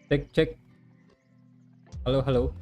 Cek cek. Halo halo.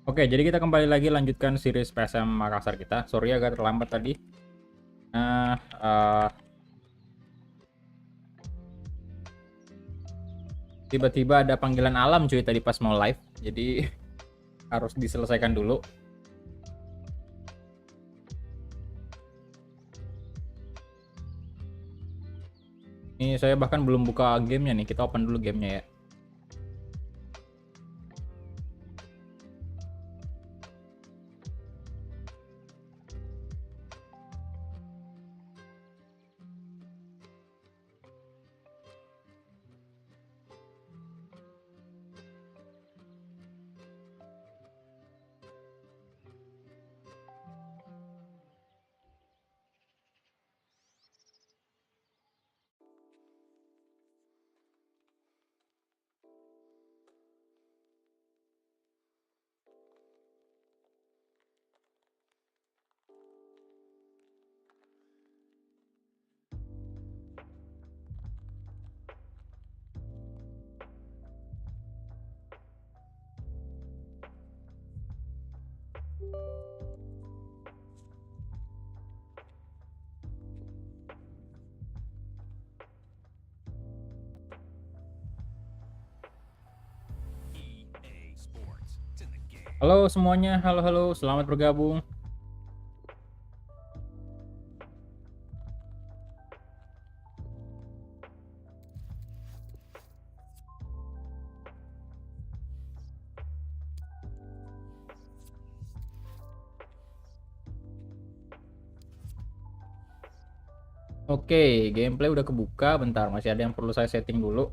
Oke, jadi kita kembali lagi lanjutkan series PSM Makassar kita. Sorry agak terlambat tadi. Nah, tiba-tiba ada panggilan alam cuy tadi pas mau live. Jadi harus diselesaikan dulu. Ini saya bahkan belum buka gamenya nih. Kita open dulu gamenya ya. Halo semuanya, halo halo, selamat bergabung. Oke, gameplay udah kebuka. Bentar, masih ada yang perlu saya setting dulu.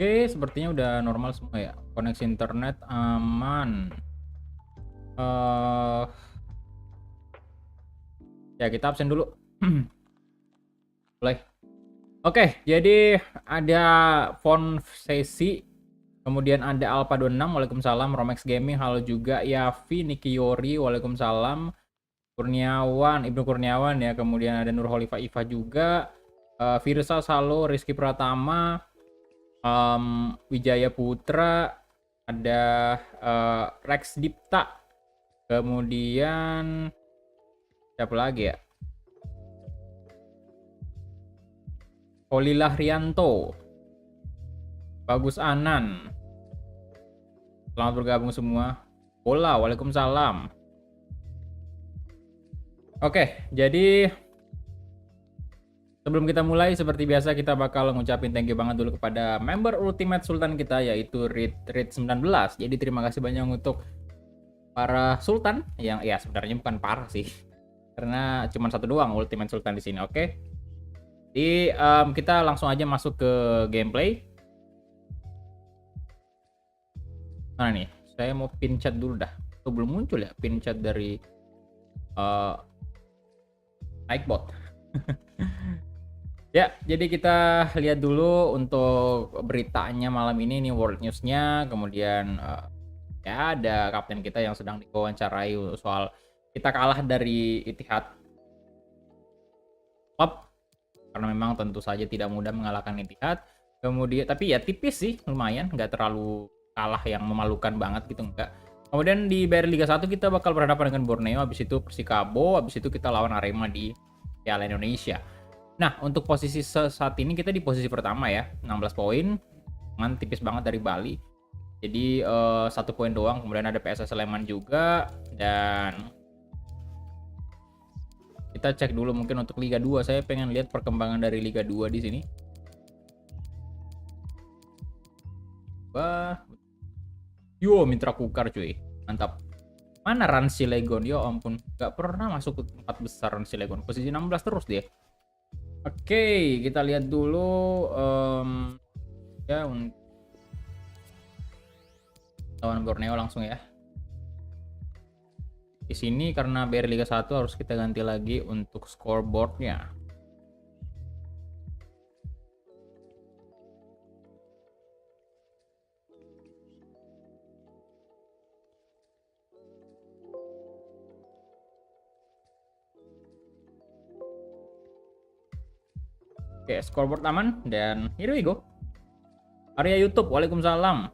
Oke, sepertinya udah normal semua ya. Koneksi internet aman. eh Ya, kita absen dulu. Mulai. Oke, jadi ada Phone Sesi, kemudian ada Alpha 26, waalaikumsalam. Romex Gaming, halo juga. Yavi, Niki Yori, waalaikumsalam. Kurniawan, Ibnu Kurniawan ya, kemudian ada Nurholifa Iva juga. Virsa, halo. Rizky Pratama, Wijaya Putra, ada Rex Dipta, kemudian siapa lagi ya? Holillah Rianto, Bagus Anan, selamat bergabung semua. Bola, waalaikumsalam. Oke, jadi sebelum kita mulai, seperti biasa kita bakal ngucapin thank you banget dulu kepada member Ultimate Sultan kita, yaitu Rit 19. Jadi terima kasih banyak untuk para Sultan yang ya sebenarnya bukan parah sih, karena cuma satu doang Ultimate Sultan di sini. Oke. Jadi kita langsung aja masuk ke gameplay. Mana nih? Saya mau pin chat dulu dah. Tuh belum muncul ya pin chat dari Nightbot. Ya, jadi kita lihat dulu untuk beritanya malam ini nih, world news-nya. Kemudian ya ada kapten kita yang sedang diwawancarai soal kita kalah dari Ittihad Club, karena memang tentu saja tidak mudah mengalahkan Ittihad. Kemudian tapi ya tipis sih, lumayan, nggak terlalu kalah yang memalukan banget gitu, enggak. Kemudian di BRI Liga 1 kita bakal berhadapan dengan Borneo, habis itu Persikabo, habis itu kita lawan Arema di Piala Indonesia. Nah, untuk posisi saat ini kita di posisi pertama ya, 16 poin, dengan tipis banget dari Bali. Jadi 1 poin doang. Kemudian ada PSS Sleman juga, dan kita cek dulu mungkin untuk Liga 2. Saya pengen lihat perkembangan dari Liga 2 di sini. Wah. Yo, Mitra Kukar cuy. Mantap. Mana Ransi Legon? Ya ampun, gak pernah masuk ke 4 besar Ransi Legon. Posisi 16 terus dia. Oke, kita lihat dulu ya lawan Borneo langsung ya. Di sini karena BRI Liga 1 harus kita ganti lagi untuk scoreboardnya. Oke, scoreboard aman dan here we go. Area YouTube, waalaikumsalam.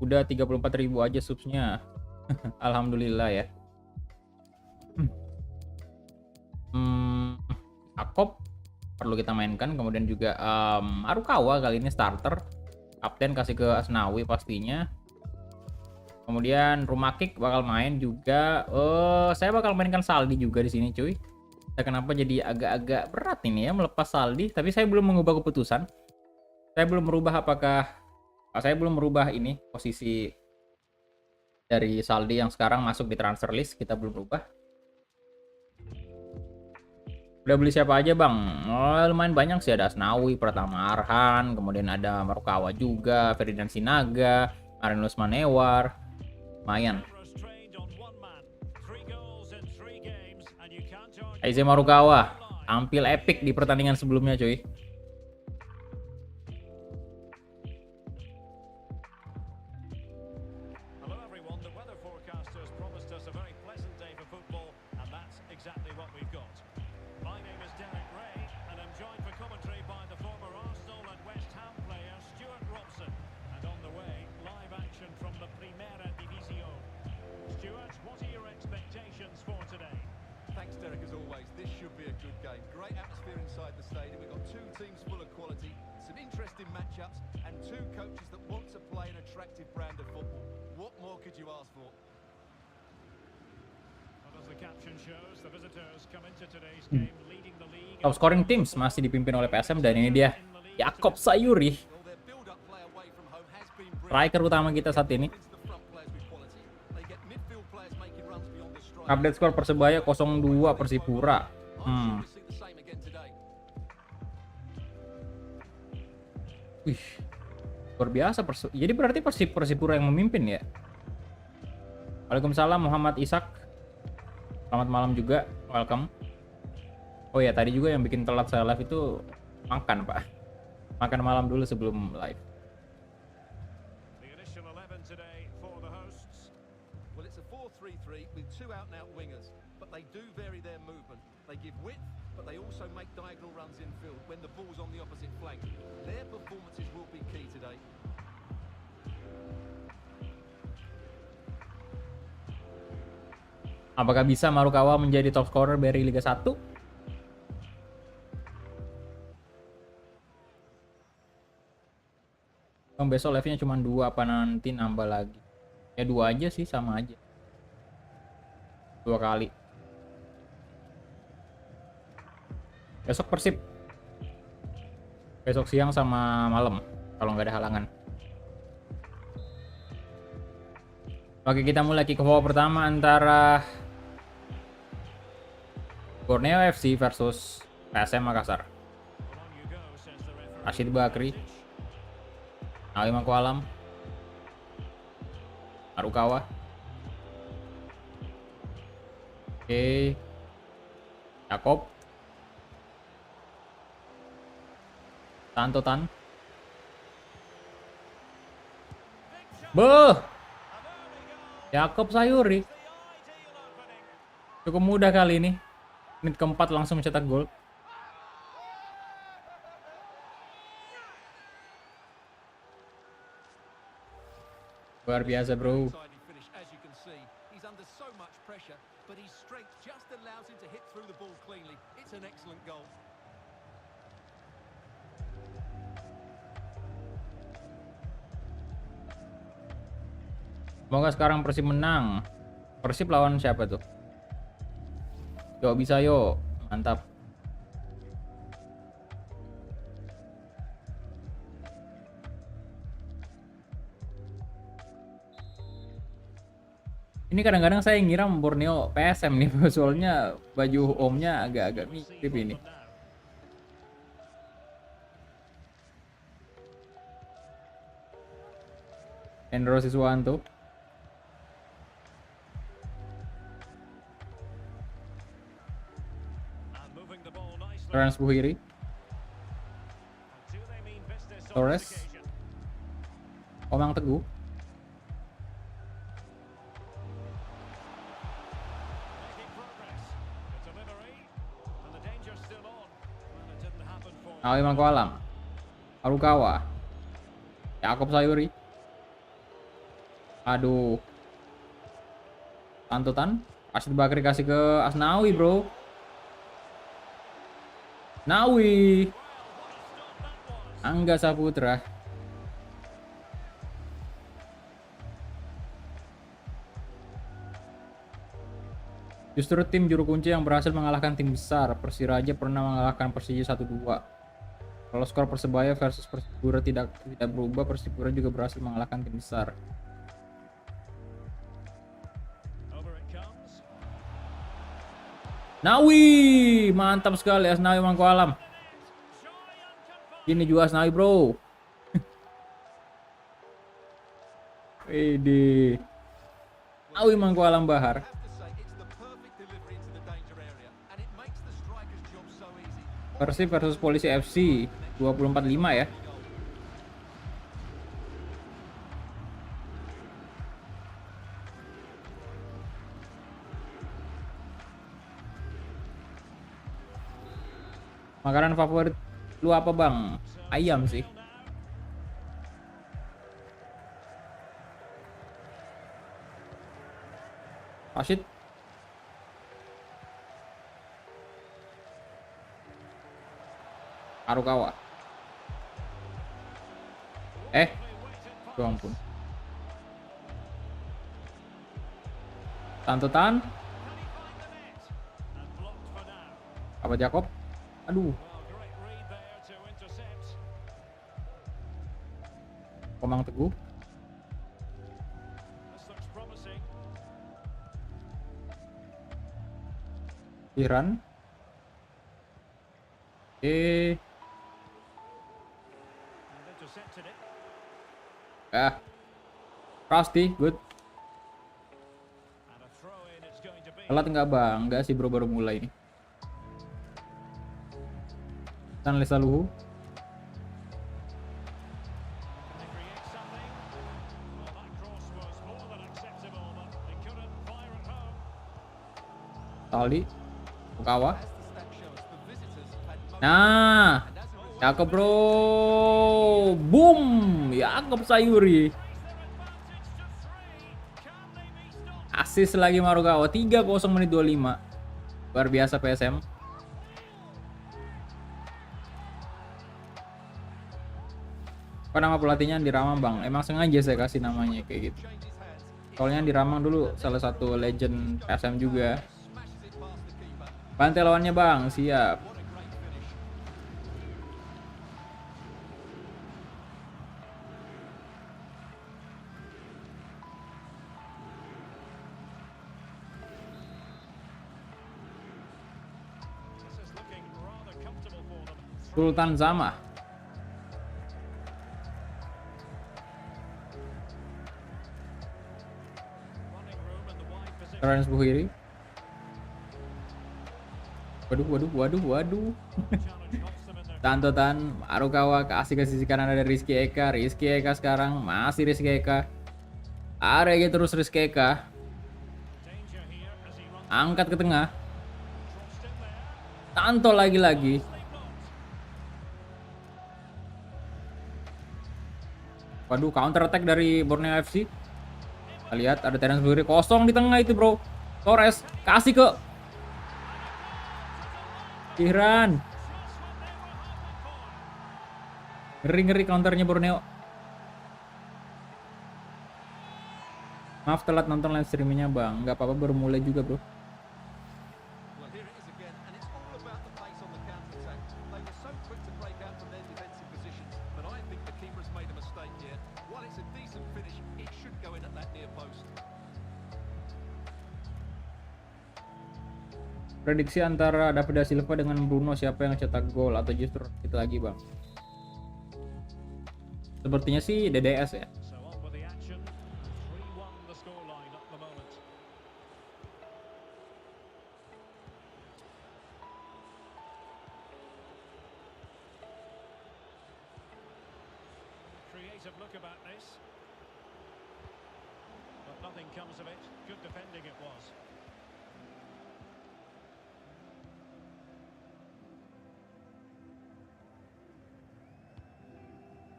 Udah 34.000 aja subsnya. Alhamdulillah ya. Akop perlu kita mainkan, kemudian juga Arukawa kali ini starter. Kapten kasih ke Asnawi pastinya. Kemudian Rumakik bakal main juga. Saya bakal mainkan Saldi juga di sini, cuy. Kenapa jadi agak-agak berat ini ya melepas Saldi, tapi saya belum mengubah keputusan. Saya belum merubah ini posisi dari Saldi yang sekarang masuk di transfer list, kita belum berubah. Udah beli siapa aja bang? Lumayan banyak sih, ada Asnawi, Pratama Arhan, kemudian ada Marukawa juga, Ferdinand Sinaga, Marinus Manewar, lumayan. Aize Marukawa tampil epic di pertandingan sebelumnya cuy. Top scoring teams masih dipimpin oleh PSM, dan ini dia Yakob Sayuri, striker utama kita saat ini. Update skor Persebaya 0-2 Persipura. Wih. Luar biasa. Jadi berarti Persipura yang memimpin ya. Waalaikumsalam Muhammad Ishak. Selamat malam juga. Welcome. Oh ya, tadi juga yang bikin telat saya live itu makan, Pak. Makan malam dulu sebelum live. The initial 11 today for the hosts. Well, it's a 4-3-3 with two out-and-out wingers, but they do vary their movement. They give width, but they also make diagonal runs infield when the ball's on the opposite flank. Their performances will be key today. Apakah bisa Marukawa menjadi top scorer dari Liga 1? Besok live-nya cuma 2, apa nanti nambah lagi? Ya 2 aja sih, sama aja. 2 kali. Besok Persib. Besok siang sama malam, kalau nggak ada halangan. Oke, kita mulai kick off pertama antara Borneo FC versus PSM Makassar. Rashid Bakri, Nawi Mangkualam, Marukawa. Oke. Yakob. Tantotan. Beuh. Yakob Sayuri. Cukup mudah kali ini. Menit keempat langsung mencetak gol. Luar biasa, bro. Semoga sekarang Persib menang. Persib lawan siapa tuh? Yo, bisa yo. Mantap. Ini kadang-kadang saya ngira Borneo PSM nih, soalnya baju omnya agak-agak mirip ini. Endro Siswanto. Lawrence Buhiri. Torres. Omang Teguh. Nawi Mangkualam. Marukawa. Yakob Sayuri. Aduh. Tantutan. Rashid Bakri kasih ke Asnawi, bro. Nawi. Angga Saputra. Justru tim juru kunci yang berhasil mengalahkan tim besar. Persiraja pernah mengalahkan Persija 1-2. Kalau skor Persebaya versus Persipura tidak berubah, Persipura juga berhasil mengalahkan tim besar. Nawi, mantap sekali Asnawi Mangkualam. Ini juga Asnawi, bro. Wede. Nawi Mangkualam Bahar. Persib versus Polisi FC 24-5 ya. Makanan favorit lu apa, Bang? Ayam sih. Rashid. Marukawa. Ya ampun. Tantutan. Apa Jakob? Aduh. Omang Teguh. Iran. Ah, Rusty, good. And a throw in it's going to be. Telat nggak bang? Nggak sih bro, baru mulai ini. Stanley Saluhu. Can they create something? Well, that cross was more than acceptable, but they couldn't fire at home. Tali. Fukawa. As the stats show us, the visitors had most. Nah, And as a result, cakep bro. Boom. Yakob Sayuri. Asis lagi Marugawa. 3-0 menit 25. Luar biasa PSM. Apa nama pelatihnya di Ramang bang? Emang sengaja saya kasih namanya kayak gitu. changes hands, Soalnya di Ramang dulu salah satu legend PSM juga. smashes it past the keeper. Bantai lawannya bang, siap. What a great finish. This is looking rather comfortable for them. Sultan Zama. Running room and the wide position. Terence Buhiri. Waduh. Challenge knocks them in their Tantotan, Marukawa kasih ke sisi kanan ada Rizky Eka. Rizky Eka sekarang masih Rizky Eka. Arege terus Rizky Eka. danger here as he runs Angkat ke tengah. crossed in there. Tanto lagi-lagi. Waduh, counter attack dari Borneo FC. Kita lihat ada Terence Buhiri kosong di tengah itu, bro. Torres kasih ke Ihran. Ngeri-ngeri counternya Borneo. Maaf telat nonton live streamingnya bang. Nggak apa-apa, baru mulai juga bro. Well, here it is again, and it's all about the pace on the counter-attack. They were so quick to break out from their defensive positions, but I think the keeper has made a mistake here. While it's a decent finish, it should go in at that near post. Prediksi antara David da Silva dengan Bruno, siapa yang cetak gol atau justru kita lagi bang? Sepertinya sih DDS ya. So on with the action. 3-1 the scoreline at the moment. Creative look about this. But nothing comes of it. Good defending it was.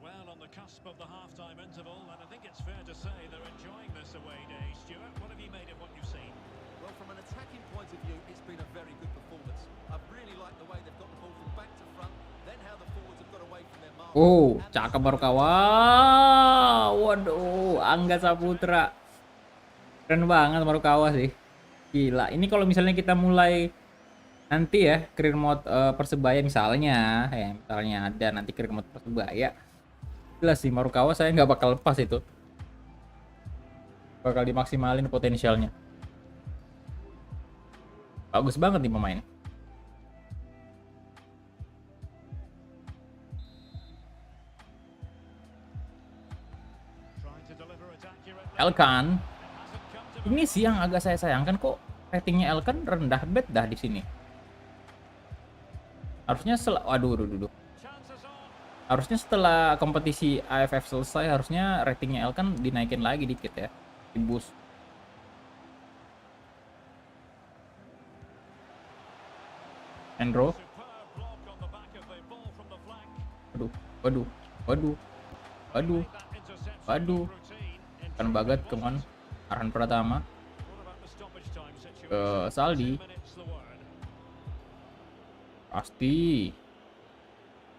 Well, on the cusp of the half-time interval, and I think it's fair to say they're enjoying this away day. Stuart, what have you made of what you've seen? Well, from an attacking point of view, it's been a very good performance. I've really liked the way they've got the ball from back to front, then how the forwards have got away from their mark. Oh, cakep Marukawa. Waduh, Angga Saputra. Keren banget Marukawa sih. Gila, ini kalau misalnya kita mulai nanti ya career mode Persebaya misalnya, ya misalnya ada nanti career mode Persebaya. Jelas sih Marukawa saya nggak bakal lepas itu. Bakal dimaksimalin potensialnya. Bagus banget nih pemain. Trying to deliver it accurately. Elkan, Hasn't come to ini sih yang agak saya sayangkan kok ratingnya Elkan rendah bet dah di sini. Harusnya waduh. chances on. Harusnya setelah kompetisi AFF selesai harusnya ratingnya Elkan dinaikin lagi dikit ya. Di boost. Endro. Superb block on the back of the ball from the flank. Waduh. That interception Waduh. routine. Kan Bagat kemana? Arhan Pratama What about the stoppage time situation? ke Saldi. 2 minutes the word. Pasti.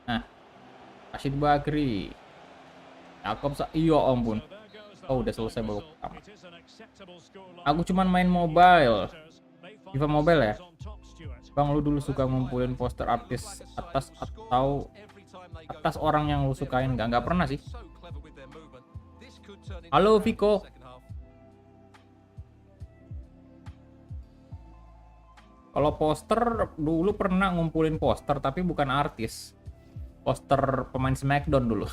Nah. Rashid Bakri. Jakob iya ampun. So there goes the Oh, udah half-time selesai babak whistle. pertama. It is an acceptable scoreline. Aku cuman main mobile. They find FIFA Mobile ya? themselves on top, Stuart. Bang, lu dulu suka ngumpulin poster artis atas atau atas orang yang lu sukain nggak pernah sih. So clever with their movement. This could turn into Halo a Viko. second half. Kalau poster dulu pernah ngumpulin poster tapi bukan artis. Poster pemain Smackdown dulu.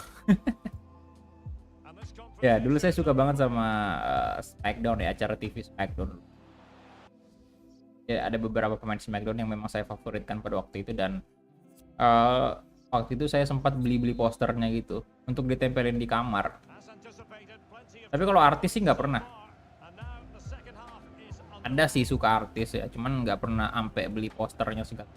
And this confidence Ya, dulu saya suka banget sama SmackDown ya, acara TV SmackDown. Ya, ada beberapa pemain SmackDown yang memang saya favoritkan pada waktu itu, dan eh, waktu itu saya sempat beli-beli posternya gitu untuk ditempelin di kamar. Tapi kalau artis sih nggak pernah. Ada sih suka artis ya, cuman nggak pernah ampe beli posternya segala.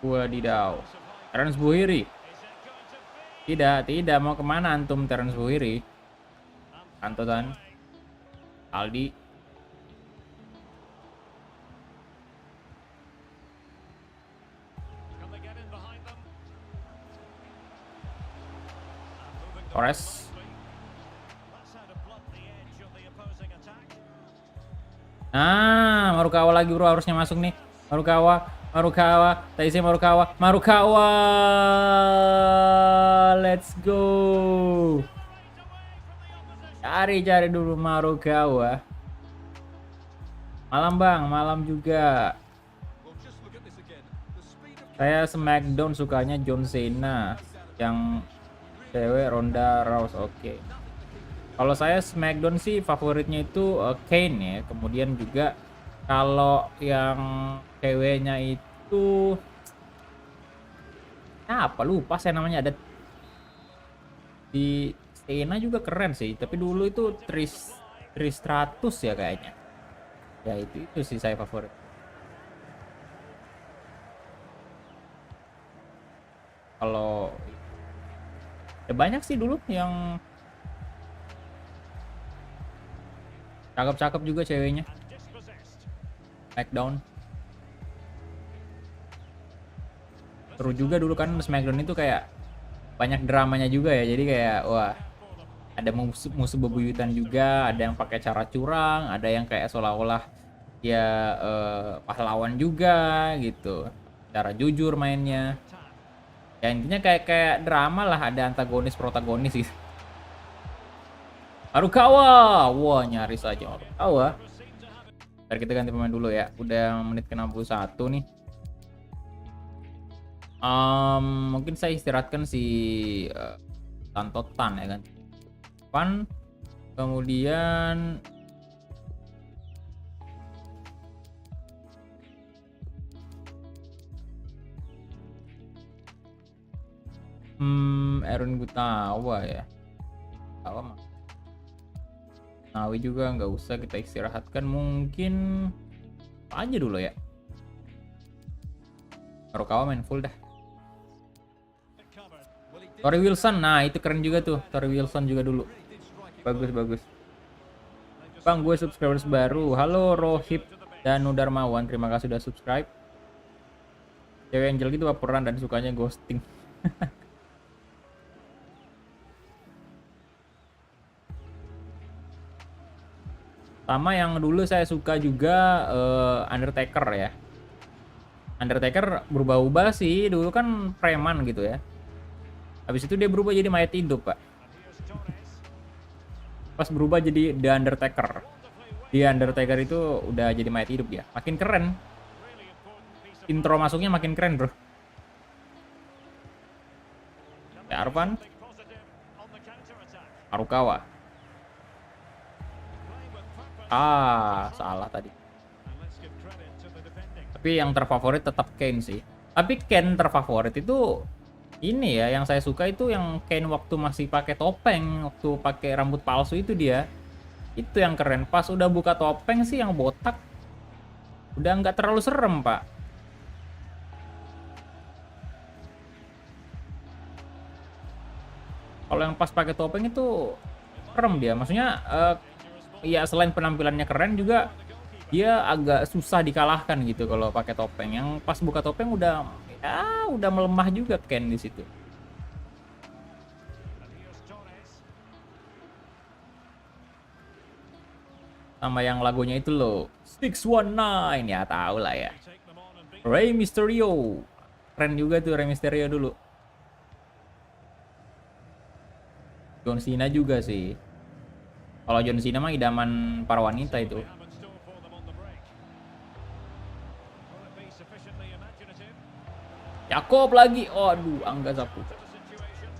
Wadidaw. Terence Buhiri. Tidak mau kemana antum Terence Buhiri? Antotan. Aldi. Torres. Nah, Marukawa lagi bro, harusnya masuk nih. Marukawa, Taisi Marukawa, let's go. Cari dulu Marukawa. Malam bang, malam juga. Well, just look at this again. The speed of Saya SmackDown sukanya John Cena, yang cewek Ronda Rousey. Oke. Kalau saya SmackDown sih favoritnya itu Kane ya. Kemudian juga kalau yang ceweknya itu apa lupa saya namanya, ada di Cena juga keren sih. Tapi dulu itu Tristratus ya kayaknya. Ya itu sih saya favorit. Kalau ya banyak sih dulu yang cakep-cakep juga ceweknya. Smackdown seru juga dulu kan. Smackdown itu kayak banyak dramanya juga ya, jadi kayak wah, ada musuh bebuyutan juga, ada yang pakai cara curang, ada yang kayak seolah-olah ya pahlawan juga gitu, cara jujur mainnya ya, intinya kayak drama lah, ada antagonis protagonis gitu. Marukawa, wah nyaris aja Marukawa. Ntar kita ganti pemain dulu ya, udah menit ke 61 nih. Mungkin saya istirahatkan si Tantotan ya kan. Pan, kemudian Aaron Gutawa ya. Gutawa mah. Nawi juga nggak usah kita istirahatkan, mungkin apa aja dulu ya. Marukawa main full dah. Tori Wilson, nah itu keren juga tuh. Tori Wilson juga dulu. Bagus. Bang, gue subscribers baru. Halo Rohip dan Nudarmawan, terima kasih udah subscribe. Cewek Angel gitu baperan dan sukanya ghosting. Sama yang dulu saya suka juga Undertaker ya. Undertaker berubah-ubah sih, dulu kan preman gitu ya. Habis itu dia berubah jadi mayat hidup, Pak. Pas berubah jadi The Undertaker. The Undertaker itu udah jadi mayat hidup dia. Makin keren. Intro masuknya makin keren, bro. Ya, Arvan. Marukawa. Salah tadi. Tapi yang terfavorit tetap Kane sih. Tapi Kane terfavorit itu ini ya, yang saya suka itu yang Kane waktu masih pakai topeng, waktu pakai rambut palsu itu dia. Itu yang keren. Pas udah buka topeng sih yang botak, udah nggak terlalu serem, Pak. Kalau yang pas pakai topeng itu serem dia. Maksudnya ya selain penampilannya keren juga dia agak susah dikalahkan gitu kalau pakai topeng. Yang pas buka topeng udah melemah juga Ken di situ. Sama yang lagunya itu loh, 619 ya, tahu lah ya. Rey Mysterio. Keren juga tuh Rey Mysterio dulu. John Cena juga sih. Kalau John Cena mah idaman para wanita itu. They have in store for them on the break. Will it be sufficiently imaginative Jakob lagi. Oh, aduh, Angga Sapu. to the situation?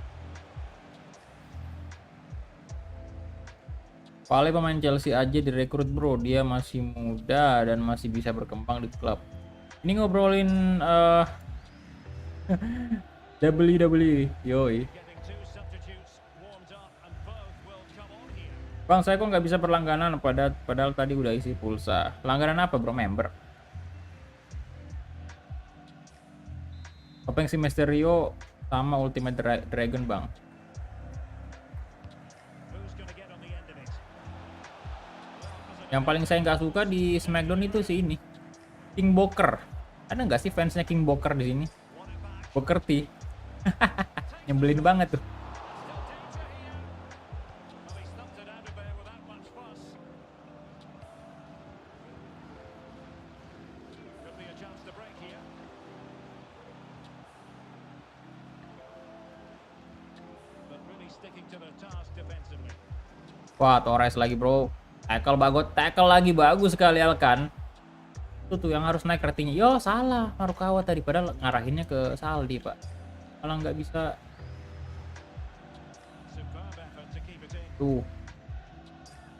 Pale pemain Chelsea aja direkrut bro, dia masih muda dan masih bisa berkembang di klub. Ini ngobrolin WWE, yoi. Getting two substitutes warmed up and both will come on here. Bang, saya kok nggak bisa berlangganan padahal tadi udah isi pulsa. Langganan apa bro? Member. Topeng si Mysterio sama Ultimate Dragon bang. Who's going to get on the end of it? Yang paling saya nggak suka di SmackDown itu sih ini, King Booker. Ada nggak sih fansnya King Booker di sini? Won it back. Booker T. Nyebelin banget tuh. Well, he stumped it out of there without much fuss. Could be a chance to break here. But really sticking to the task defensively. Wah, Torres lagi bro. Tackle lagi bagus sekali Alkan. Itu tuh yang harus naik ratingnya. Yo, salah Marukawa tadi padahal ngarahinnya ke Saldi, Pak. Kalau nggak bisa Superb effort to keep it in. tuh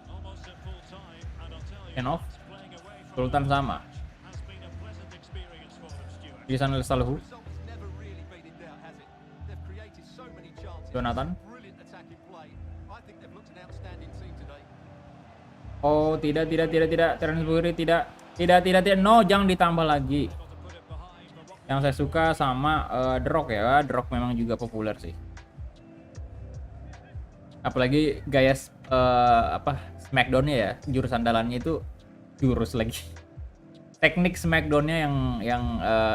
Almost at full time, and I'll tell you, hand off. playing away from Sultan home sama. has been a pleasant experience for them, Stuart. Lisan Salhu. Result has never really been in doubt, has it? They've created so many chances. Jonathan. Brilliant attacking play. I think they've looked an outstanding team today. Oh, tidak. Terence Buri tidak. No, jangan ditambah lagi. Able to put it behind for Rock. Yang saya suka sama The Rock ya. The Rock memang juga populer sih. Apalagi gaya Smackdown-nya ya, jurus andalannya itu jurus lagi. Teknik Smackdown-nya yang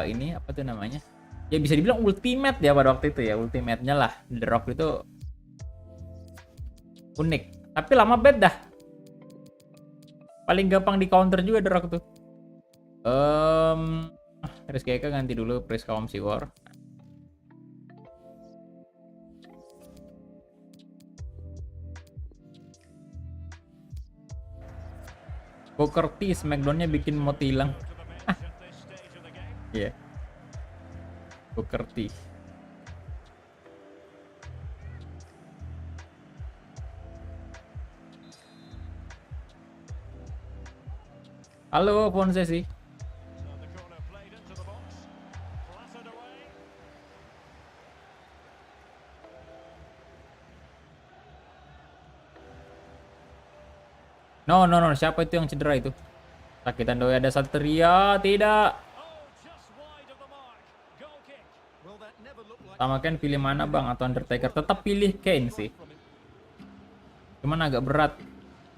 ini apa tuh namanya? Ya bisa dibilang ultimate ya pada waktu itu ya, ultimate-nya lah. The Rock itu unik, tapi lama bet dah. Paling gampang di counter juga The Rock tuh. Rizky Eka ganti dulu Priska Om Siwar. Booker T Smackdown-nya bikin mau hilang. To the bench at this stage of the game. Iya. Booker T. Halo, Ponce sih. So the corner played into the box. Clattered away. No. Siapa itu yang cedera itu? Sakitan doi ada Satria, tidak. Oh, just wide of the mark. Goal kick. Well, that never looked like Sama Ken pilih mana bang atau Undertaker? Tetap pilih Kane sih. from him. Cuman agak berat.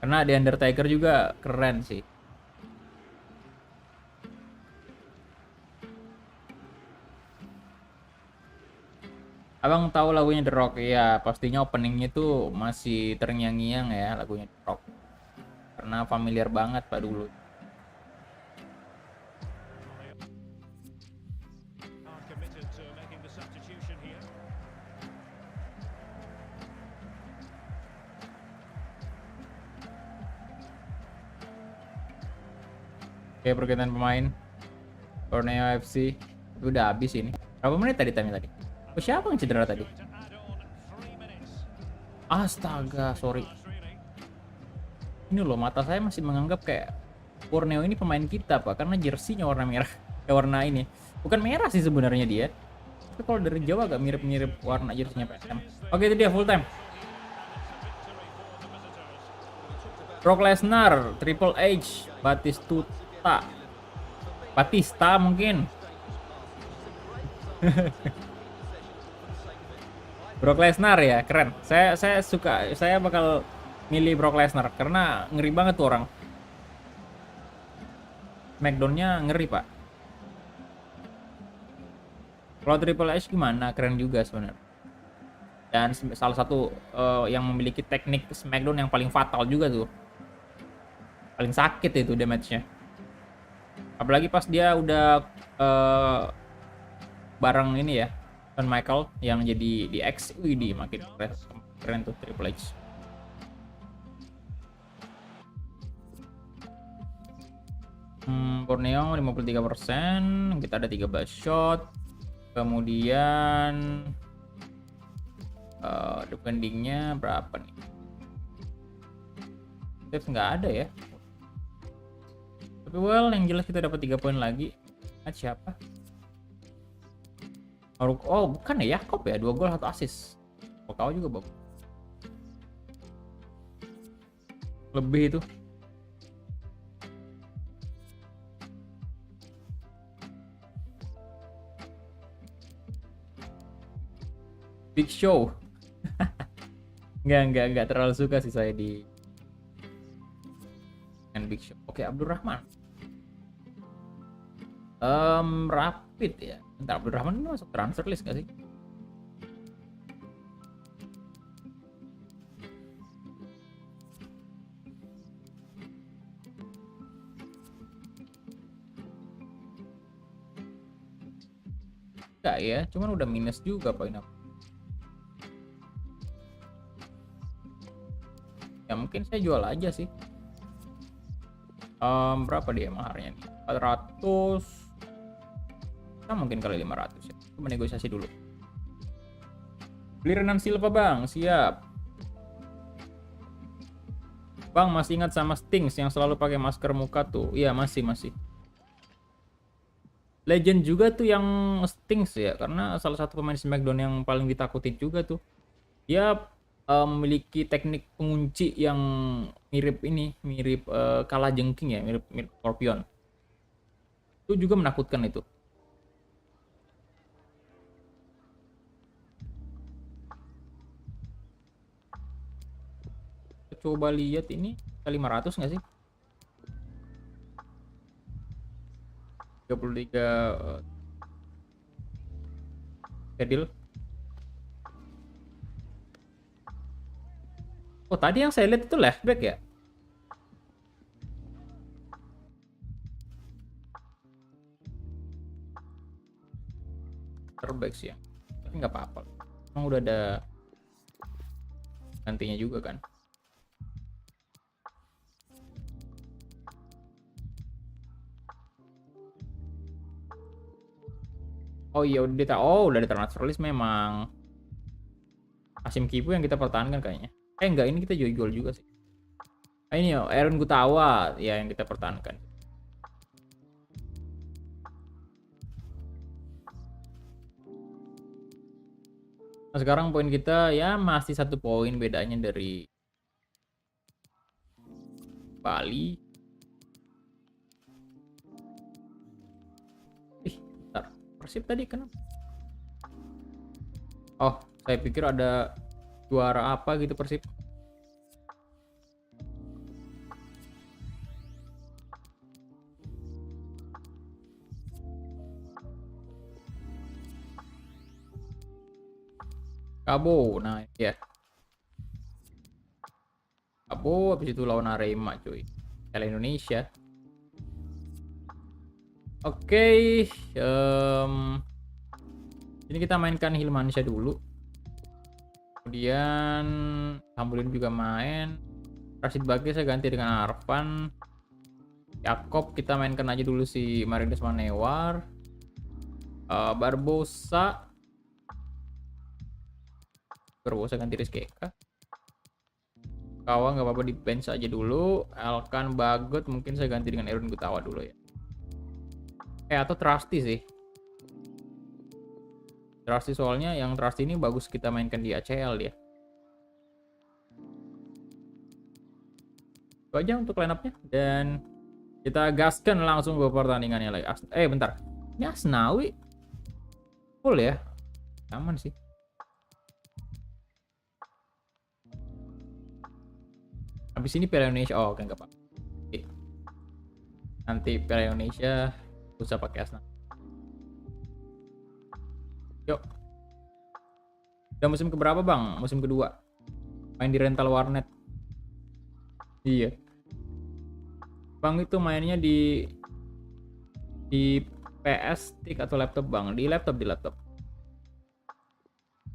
Karena di Undertaker juga keren sih. Abang tahu lagunya The Rock? Iya, pastinya openingnya tuh masih terngiang-ngiang ya lagunya The Rock. Karena familiar banget Pak dulu. Are committed to making the substitution here. Oke, pergantian pemain. Borneo FC. Udah habis ini. Berapa menit tadi tadi? Oh, siapa yang cedera tadi? Going to add on 3 minutes. Astaga, sorry. Pass, really. Ini loh, mata saya masih menganggap kayak Borneo ini pemain kita, Pak. Karena jersinya warna merah. Warna ini. Bukan merah sih sebenarnya dia. Tapi kalau dari jauh agak mirip-mirip warna jersinya PSM. Oke, itu dia full time. Brock Lesnar, Triple H, Batista mungkin. Brock Lesnar ya, keren. Saya suka, saya bakal milih Brock Lesnar karena ngeri banget tuh orang. Smackdown-nya ngeri, Pak. Kalau Triple H gimana? Keren juga sebenarnya. Dan salah satu yang memiliki teknik Smackdown yang paling fatal juga tuh. Paling sakit itu damage-nya. Apalagi pas dia udah bareng ini ya, Shawn Michael yang jadi di X, di makin keren tuh Triple H. Borneo 53%, kita ada 13 shot. Kemudian defendingnya berapa nih? Saves nggak ada ya. Tapi well, yang jelas kita dapat 3 poin lagi. Siapa? Oh, bukan ya, Yakob ya, 2 gol 1 assist. Kau juga bagus. Lebih itu. Big Show. Nggak terlalu suka sih saya di Big Show. Oke, Abdurrahman. Rapid ya. Bentar, Abdurrahman ini masuk transfer list gak sih? Enggak ya, cuman udah minus juga poin aku. Ya mungkin saya jual aja sih. Berapa dia maharnya nih? 400. Kita mungkin kali 500 ya. Kita negosiasi dulu. Beli Renan Silva bang, siap. Bang masih ingat sama Stings yang selalu pakai masker muka tuh? Iya masih. Legend juga tuh yang Stings ya, karena salah satu pemain SmackDown yang paling ditakutin juga tuh. Dia memiliki teknik pengunci yang mirip kalajengking ya, mirip Scorpion. Itu juga menakutkan itu. Coba lihat ini 500 nggak sih? 33 schedule. Oh, tadi yang saya lihat itu left back ya? Terbaik sih ya. Tapi nggak apa-apa. Emang udah ada gantinya juga kan? Oh iya, udah transfer list memang. Asim Kipu yang kita pertahankan kayaknya. Enggak, ini kita jual juga sih. Ini ya, Aaron Gutawa ya yang kita pertahankan. Nah, sekarang poin kita ya masih 1 poin bedanya dari Bali. Bentar. Persib tadi kenapa? Oh, saya pikir ada juara apa gitu Persib. Kabo, nah ya. Kabo habis itu lawan Arema cuy. Piala Indonesia. Oke, ini kita mainkan Hilmansyah dulu. Kemudian Tambulin juga main. Rashid Bagri saya ganti dengan Arfan. Yakob kita mainkan aja dulu si Marinus Manewar. Barbosa ganti Rizky Eka. Kawan nggak apa-apa di bench aja dulu. Elkan Bagot mungkin saya ganti dengan Erwin Gutawa dulu ya. Atau Trusty sih. Trusty soalnya yang Trusty ini bagus kita mainkan di ACL dia. Itu aja untuk line up-nya dan kita gaskan langsung ke pertandingannya lagi. Bentar. Ini Asnawi full ya. Aman sih. Habis ini Piala Indonesia. Oh, oke, enggak apa. Nanti Piala Indonesia usah pakai Asnawi. Yuk. Udah musim keberapa bang? Musim kedua. Main di rental warnet. Iya. Bang itu mainnya di PS stick atau laptop bang? Di laptop.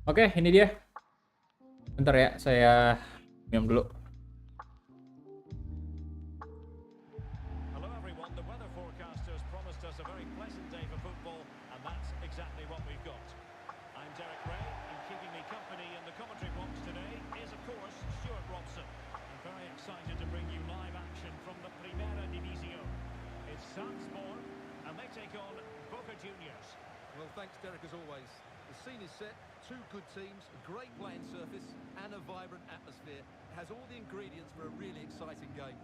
Oke, ini dia. Bentar ya, saya minum dulu. Hello everyone, the weather us a very pleasant day for football, and that's exactly what we've got. I'm Derek Ray, and keeping me company in the commentary box today is, of course, Stuart Robson. I'm very excited to bring you live action from the Primera División. It's Salzburg, and they take on Boca Juniors. Well, thanks, Derek, as always. The scene is set, two good teams, a great playing surface, and a vibrant atmosphere. It has all the ingredients for a really exciting game.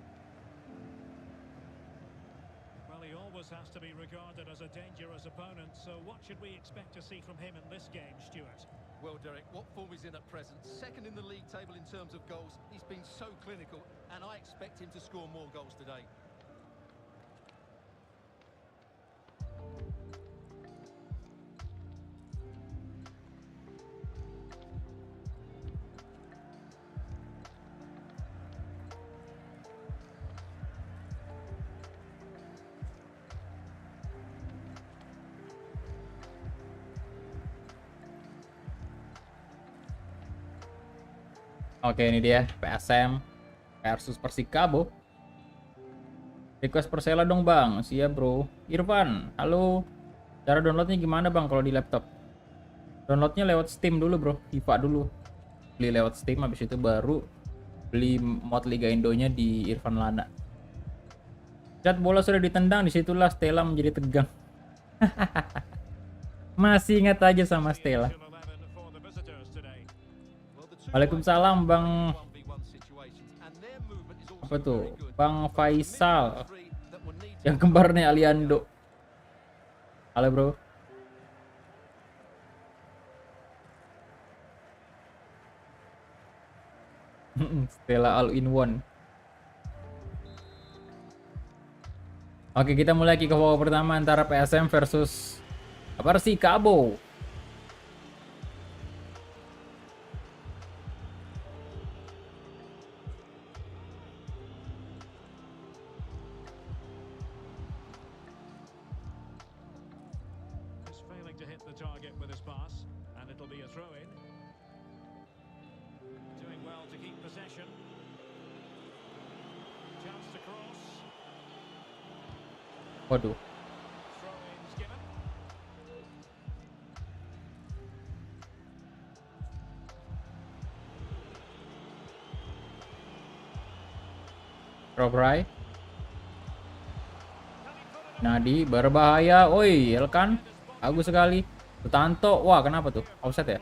Well, he always has to be regarded as a dangerous opponent, so what should we expect to see from him in this game, Stuart? Well, Derek, what form he's in at present? Second in the league table in terms of goals. He's been so clinical, and I expect him to score more goals today. Oke, ini dia PSM versus Persikabo. Request Persela dong bang. Siap bro. Irfan, halo. Cara downloadnya gimana bang kalau di laptop? Downloadnya lewat Steam dulu bro, FIFA dulu. Beli lewat Steam, habis itu baru beli mod Liga Indonya di Irfan Lana. Saat bola sudah ditendang, disitulah Stella menjadi tegang. Masih ingat aja sama Stella. Waalaikumsalam Bang. Apa tuh? Bang Faisal. Yang kembarnya Aliando. Halo bro. Stella all in one. Oke, kita mulai kick off pertama antara PSM versus Persikabo. To hit the target with his pass, and it'll be a throw-in. Doing well to keep possession. Chance to cross. Waduh. Throw-ins given. Robrai. Nadi berbahaya. Oi, Elkan. Bagus sekali. Sutanto. Wah, kenapa tuh? Offset ya?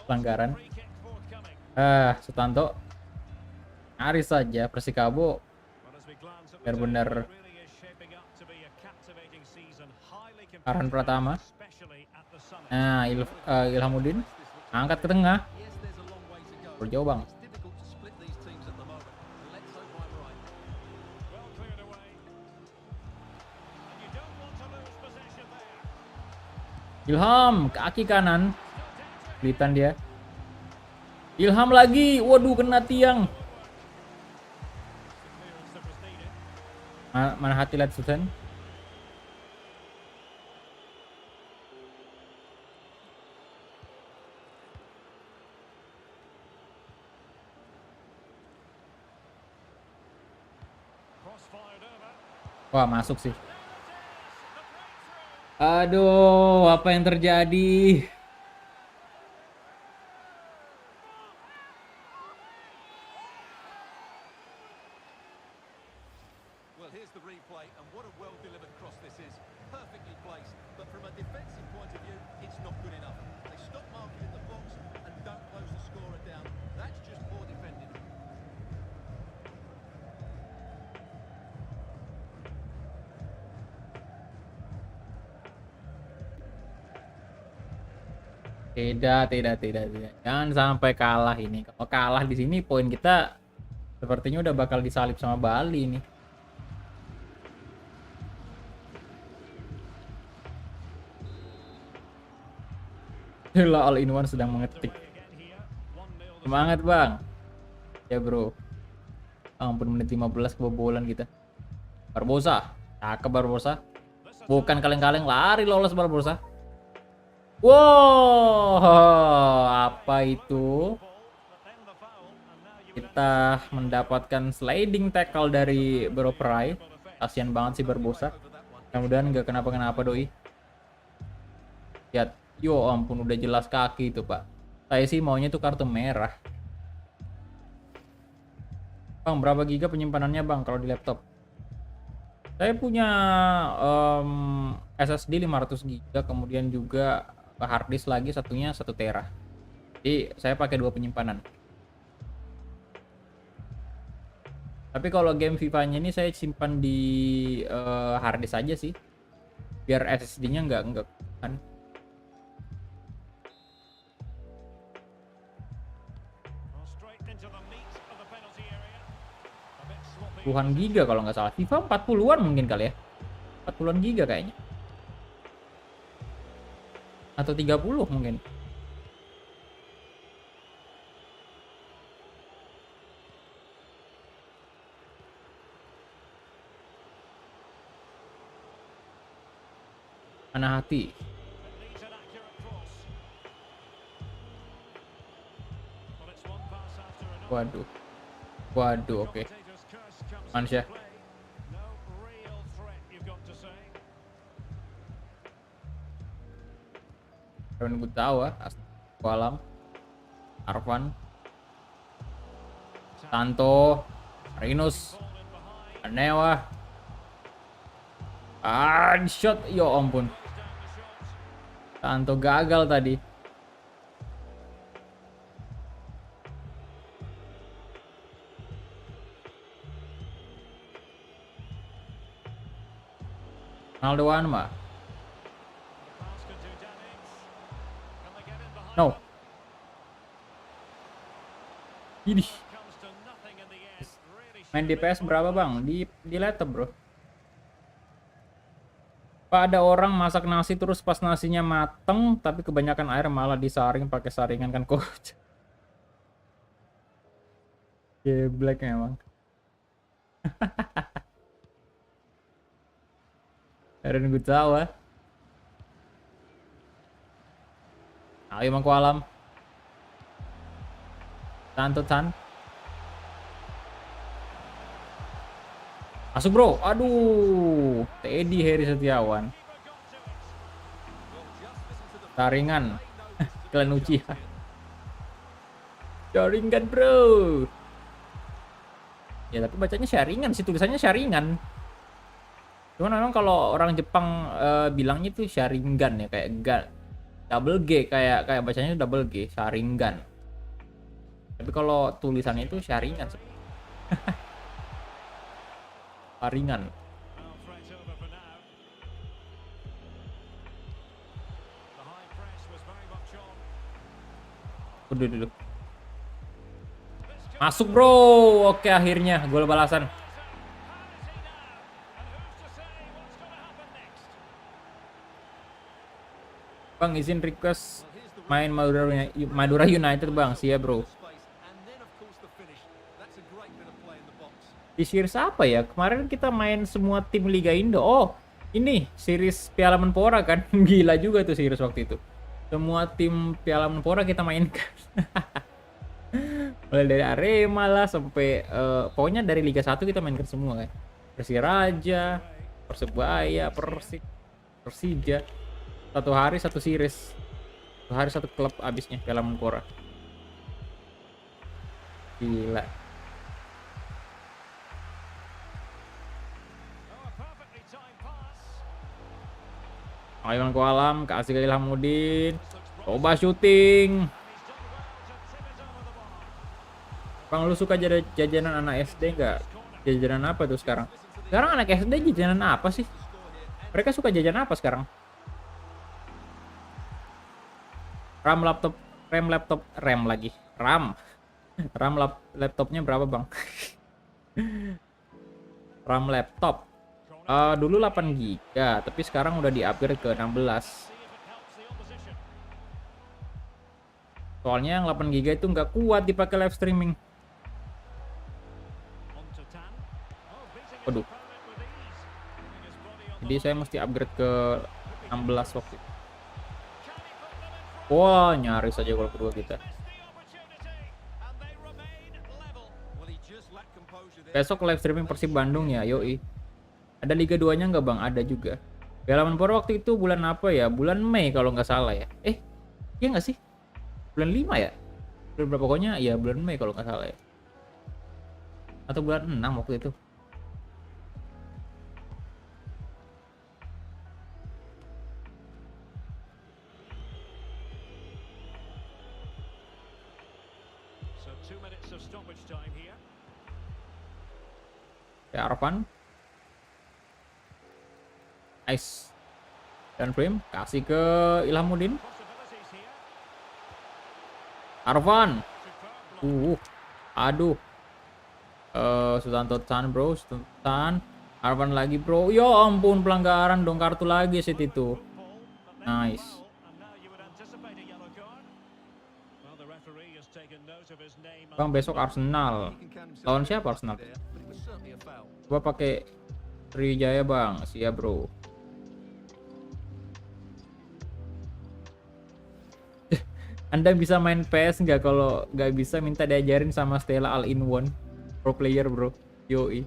Pelanggaran. Sutanto. Nyaris saja Persikabo benar-benar Arhan Pratama. Nah, Ilhamuddin angkat ke tengah. Berjauh bang. Ilham, kaki kanan. Kelitan dia. Ilham lagi. Waduh, kena tiang. Mana hati lihat Susan? Wah, masuk sih. Aduh, apa yang terjadi? Well, here's the replay, and what a well-delivered cross this is. Perfectly placed, but from a defensive point of view, it's not good enough. They stop marking in the box and don't close the scorer down. That's just poor defending. Tidak. Jangan sampai kalah ini. Kalau kalah di sini, poin kita sepertinya udah bakal disalip sama Bali nih. Gila, all in one sedang mengetik. Semangat bang. Ya bro. Ampun, menit 15 kebobolan kita. Barbosa. Cakep Barbosa. Bukan kaleng-kaleng, lari lolos Barbosa. Wow, apa itu? Kita mendapatkan sliding tackle dari Bro Prai. Kasian banget sih Barbosa. Mudah-mudahan nggak kenapa-kenapa doi. Lihat, yo ampun udah jelas kaki itu pak. Saya sih maunya tuh kartu merah. Bang, berapa giga penyimpanannya bang kalau di laptop? Saya punya SSD 500 giga, kemudian juga hard disk lagi satunya 1 tera. Jadi saya pakai 2 penyimpanan. Tapi kalau game FIFA-nya ini saya simpan di hard disk aja sih. Biar SSD-nya nggak kan. Well, straight into the meat of the penalty area. A bit sloppy. Puluhan giga kalau nggak salah. FIFA 40-an mungkin kali ya. 40-an giga kayaknya. Atau 30 mungkin. Mana hati. It needs an accurate cross. Well, it's one pass after another. Waduh. Waduh, oke. Commentator's curse comes Manusia. into play. No real threat, you've got to say. Kevin Gutawa, Alam, Arvan, Santo, Marinus, Ball in behind. Anewa. Di shot, ya ampun. Goes down the shot. Santo gagal tadi. Ronaldo Anma. Pass could do damage. Can they get in behind No. them? Ini Comes to nothing in the end. Really main should di have been PS berapa bang? Di laptop bro. Pak, ada orang masak nasi terus pas nasinya mateng tapi kebanyakan air malah disaring pakai saringan kan coach. Black memang. Eren Gutawa. Ayo Mangku Alam. Santo Tan. Masuk bro. Aduh. Teddy Heri Setiawan. Saringan. Kalian Uchiha. Sharingan bro. Ya tapi bacanya sharingan sih, tulisannya sharingan. Cuman memang kalau orang Jepang bilangnya itu sharingan ya, kayak double G, kayak bacanya itu double G, sharingan. Tapi kalau tulisannya itu sharingan. Sharingan. Well, threat over for now. The high press was very much on. Duduk. Masuk bro. Oke akhirnya gol balasan. How is he now? And who's to say what's going to happen next? Bang izin request main Madura United bang, siap bro. And then, of course, the finish. That's a great bit of play in the box. Di series apa ya? Kemarin kita main semua tim Liga Indo. Oh, ini series Piala Menpora kan? Gila juga tuh series waktu itu. Semua tim Piala Menpora kita mainkan. Mulai dari Arema lah sampai pokoknya dari Liga 1 kita mainkan semua kan. Persiraja, Persebaya, Persija. Satu hari satu series. Satu hari satu klub abisnya Piala Menpora. Gila. Oh, a perfectly timed pass. Ayo Mangku Alam, kasih ke Ilhamuddin. Coba syuting. And he's done well to tip it over the bar. Bang, lu suka jajanan anak SD nggak? Jajanan apa tuh sekarang? Sekarang anak SD jajanan apa sih? Mereka suka jajan apa sekarang? RAM laptopnya berapa bang? RAM laptop dulu 8 GB, tapi sekarang udah di-upgrade ke 16. See if it helps the opposition. Soalnya yang 8 GB itu nggak kuat dipakai live streaming. On to Tan. Oh, beating his Waduh. opponent with ease. Putting his body on the Jadi saya mesti upgrade ke 16 waktu itu. Can he put them in front? Wah, nyaris aja gol kedua kita. Missed the opportunity, and they remain level. Well, he just lacked composure there. Besok live streaming Persib Bandung ya, yoi. Ada Liga 2-nya nggak Bang? Ada juga. Piala Menpora waktu itu bulan apa ya? Bulan Mei kalau nggak salah ya. Iya nggak sih? Bulan 5 ya? Bulan berapa? Pokoknya ya bulan Mei kalau nggak salah ya. Atau bulan 6 waktu itu. So 2 minutes of stoppage time here. Ya Arfan. Nice. Dan frame kasih ke Ilhamuddin. Possibilities here. Arfan. Superb block. Aduh. Sutanto Tan bro, Sultan. Arfan lagi bro. Ya ampun, pelanggaran dong, kartu lagi sit itu. Ball, but Nice. foul, and now you would anticipate a yellow card. Well, the referee has taken note of his name. Bang besok Arsenal. He can count himself Lawan out siapa Arsenal? there, but it was certainly a foul. Coba pakai Sriwijaya Bang, siap bro. Anda bisa main PS nggak? Kalau nggak bisa minta diajarin sama Stella All-in-One pro player bro. Yoi.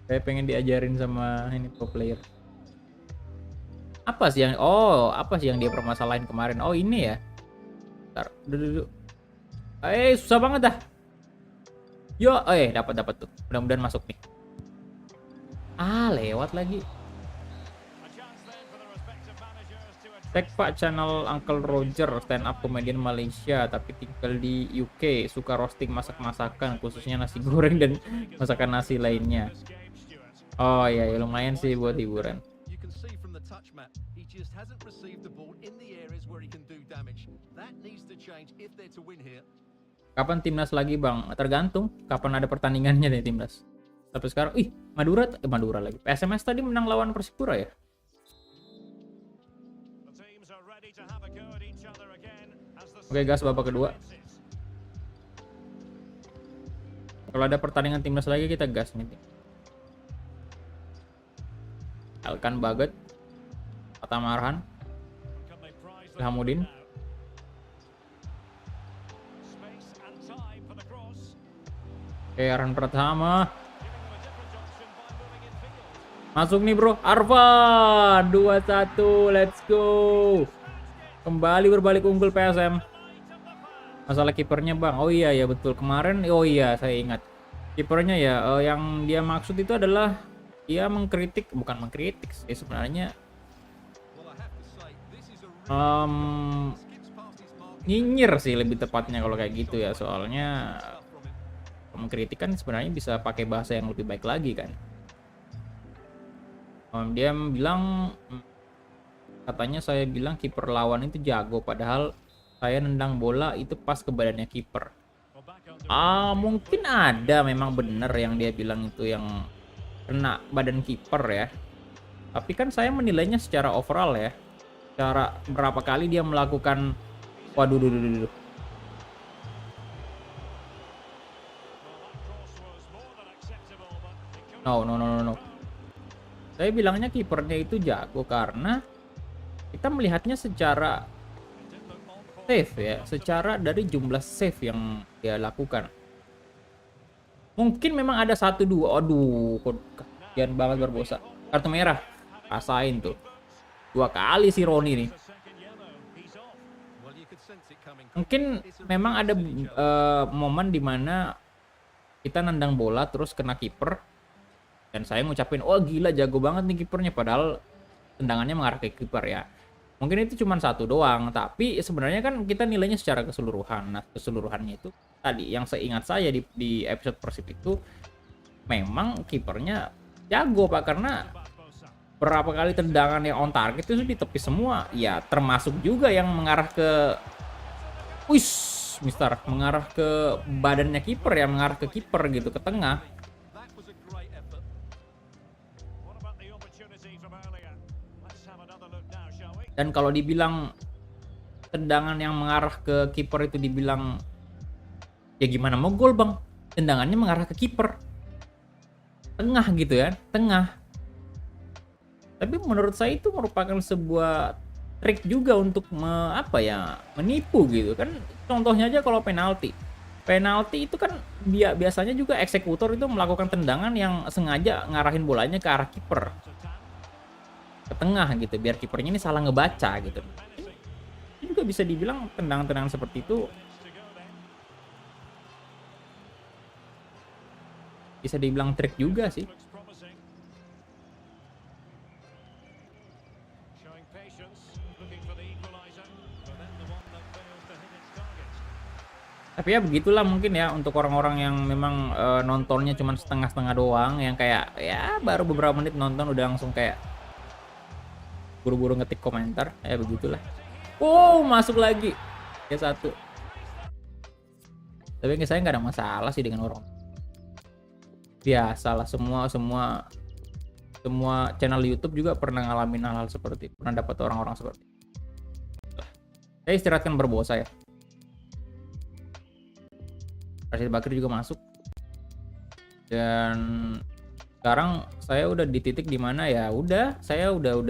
Saya pengen diajarin sama ini pro player. Apa sih yang dia permasalahin kemarin? Oh ini ya. Ntar, duduk. Susah banget dah. Yo, dapat tuh. Mudah-mudahan masuk nih. Lewat lagi. A chance then for the respective managers to address Tag Pak channel Uncle Roger, stand up komedian Malaysia tapi tinggal di UK, suka roasting masak-masakan khususnya nasi goreng dan masakan nasi lainnya. this game, Stuart. Oh iya, ya, lumayan sih buat hiburan. You can see from the touch map, he just hasn't received the ball in the areas where he can do damage. That needs to change if they're to win here. Kapan timnas lagi Bang? Tergantung kapan ada pertandingannya nih timnas. Tapi sekarang, Madura lagi. PSMS tadi menang lawan Persipura ya? The teams are ready to have a go at each other again as the Oke, gas babak kedua. commences. Kalau ada pertandingan timnas lagi kita gas nih. Elkan Baget, Atam Arhan, Can they prize the Ilhamuddin. now? Space and time for the cross. Arhan Pratama. Giving them a different option by moving in field. Masuk nih bro, Arfan 2-1, let's go. Kembali berbalik unggul PSM. Masalah kipernya Bang, oh iya ya betul kemarin, oh iya saya ingat. Kipernya ya, yang dia maksud itu adalah dia bukan mengkritik sih sebenarnya, Well, I have to say, this is a skips past his mark. nyinyir sih lebih tepatnya kalau kayak gitu ya, soalnya Stuff from him. mengkritik kan sebenarnya bisa pakai bahasa yang lebih baik lagi kan. Dia bilang katanya saya bilang kiper lawan itu jago padahal saya nendang bola itu pas ke badannya kiper. Well, back under Mungkin ada memang bener yang dia bilang itu yang kena badan kiper ya. Tapi kan saya menilainya secara overall ya. Secara berapa kali dia melakukan waduh. Well, that cross was more than acceptable, but it could No. Saya bilangnya kipernya itu jago karena kita melihatnya secara did look on for save ya, secara dari jumlah save yang dia lakukan. Mungkin memang ada 1-2. Aduh, kasihan banget Barbosa. Kartu merah. Rasain tuh. 2 kali si Roni nih. the second yellow. He's off. Well, you could sense it coming. Mungkin memang ada momen dimana kita nendang bola terus kena kiper dan saya ngucapin, oh gila jago banget nih kipernya, padahal tendangannya mengarah ke kiper ya. Mungkin itu cuma 1 doang, tapi sebenarnya kan kita nilainya secara keseluruhan. Nah, keseluruhannya itu tadi yang seingat saya di episode Persib itu memang kipernya jago Pak, karena Barbosa. berapa kali tendangan yang on target itu ditepis semua ya, termasuk juga yang mengarah ke mengarah ke badannya kiper ya, mengarah ke kiper gitu, ke tengah. That was a great effort. What about the opportunity from earlier? Let's have another look now, shall we? Dan kalau dibilang tendangan yang mengarah ke kiper itu dibilang ya gimana mau gol Bang, tendangannya mengarah ke kiper tengah gitu ya, tengah. Tapi menurut saya itu merupakan sebuah trik juga untuk menipu gitu kan. Contohnya aja kalau penalti, penalti itu kan biasanya juga eksekutor itu melakukan tendangan yang sengaja ngarahin bolanya ke arah kiper, ke tengah gitu, biar kipernya ini salah ngebaca gitu. Ini juga bisa dibilang tendangan-tendangan seperti itu bisa dibilang trik juga sih. Looks promising. Showing patience, looking for the equalizer, but then the one that fails to hit its target. Tapi ya begitulah mungkin ya untuk orang-orang yang memang nontonnya cuma setengah-setengah doang, yang kayak ya baru beberapa menit nonton udah langsung kayak buru-buru ngetik komentar, ya begitulah. Oh, masuk lagi. Ya satu. Tapi saya nggak ada masalah sih dengan orang. Biasalah semua channel YouTube juga pernah ngalamin hal-hal seperti itu, pernah dapat orang-orang seperti itu. Saya istirahatkan Barbosa ya. Rashid Bakri juga masuk, dan sekarang saya udah di titik dimana ya udah saya udah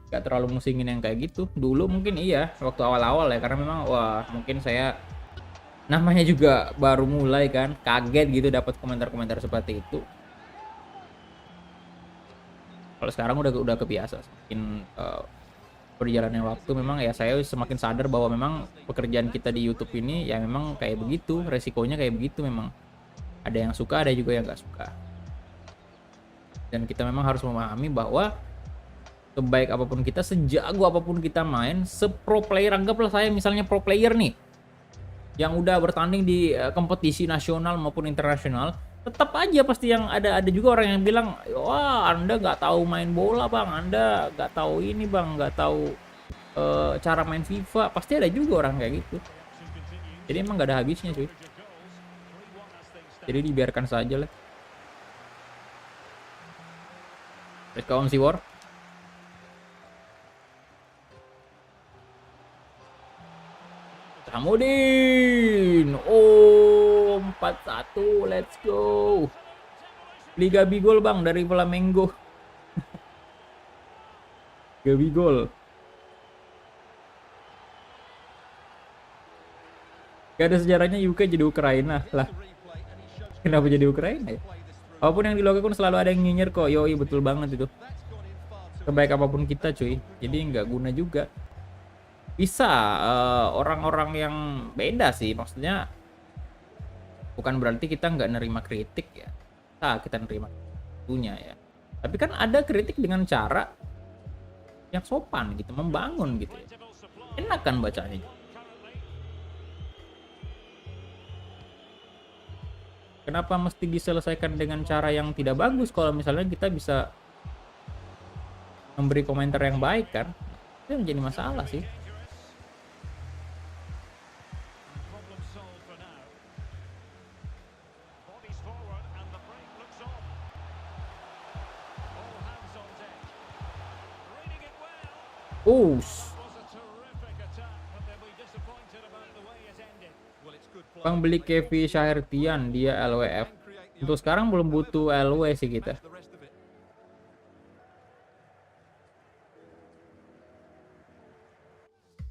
gak terlalu musingin yang kayak gitu. Dulu mungkin iya waktu awal-awal ya, karena memang wah mungkin saya namanya juga baru mulai kan, kaget gitu dapat komentar-komentar seperti itu. Kalau sekarang udah kebiasa, semakin berjalannya waktu memang ya saya semakin sadar bahwa memang pekerjaan kita di YouTube ini ya memang kayak begitu, resikonya kayak begitu memang. Ada yang suka, ada juga yang nggak suka. Dan kita memang harus memahami bahwa sebaik apapun kita, sejago apapun kita main, sepro player, anggaplah saya misalnya pro player nih, yang udah bertanding di kompetisi nasional maupun internasional, tetap aja pasti yang ada juga orang yang bilang, wah Anda nggak tahu main bola bang, Anda nggak tahu ini bang, nggak tahu cara main FIFA. Pasti ada juga orang kayak gitu. Jadi emang nggak ada habisnya cuy. Jadi dibiarkan saja lah. Let's go MC War. Samudin. Oh, 4-1. Let's go. Liga Bigol bang dari Flamengo. Liga Bigol. Gak ada sejarahnya UK jadi Ukraina lah. Kenapa jadi Ukraina ya? Apapun yang dilakukan selalu ada yang nyinyir kok. Yoi, betul banget itu. Sebaik apapun kita cuy. Jadi nggak guna juga. Bisa orang-orang yang beda sih, maksudnya bukan berarti kita nggak nerima kritik ya. Kita nerima punya ya, tapi kan ada kritik dengan cara yang sopan gitu, membangun gitu ya. Enak kan bacanya. Kenapa mesti diselesaikan dengan cara yang tidak bagus kalau misalnya kita bisa memberi komentar yang baik kan? Itu menjadi masalah sih. Bang beli Kevin Syahrtian, dia LWF. Untuk sekarang belum butuh LW sih kita.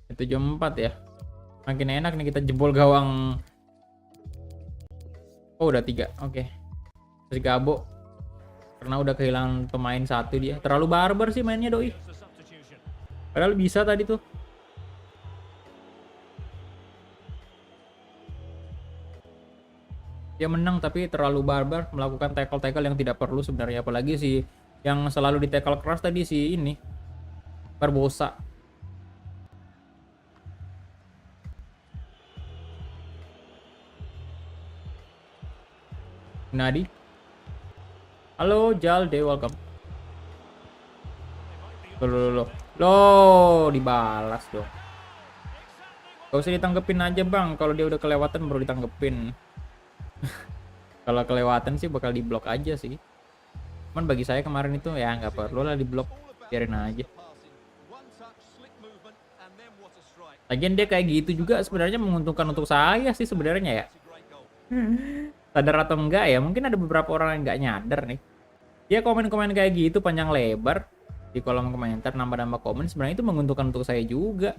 Itu jam 4 ya. Makin enak nih kita jebol gawang. Oh udah 3, oke. Terus Gabo. Karena udah kehilangan pemain satu dia. Terlalu barbar sih mainnya doi. Padahal bisa tadi tuh. Dia menang tapi terlalu barbar, melakukan tackle-tackle yang tidak perlu sebenarnya, apalagi sih yang selalu di tackle keras tadi si ini Barbosa. Nadi. Halo Jalde, welcome. Loh, dibalas dong. Gak usah ditanggepin aja bang, kalau dia udah kelewatan baru ditanggepin. Kalau kelewatan sih bakal diblok aja sih. Cuman bagi saya kemarin itu ya nggak perlu lah diblok, biarin aja. Lagian dia kayak gitu juga sebenarnya menguntungkan untuk saya sih sebenarnya ya. Sadar atau enggak ya, mungkin ada beberapa orang yang nggak nyadar nih. Dia komen-komen kayak gitu panjang lebar di kolom komentar, nambah-nambah komen, sebenarnya itu menguntungkan untuk saya juga.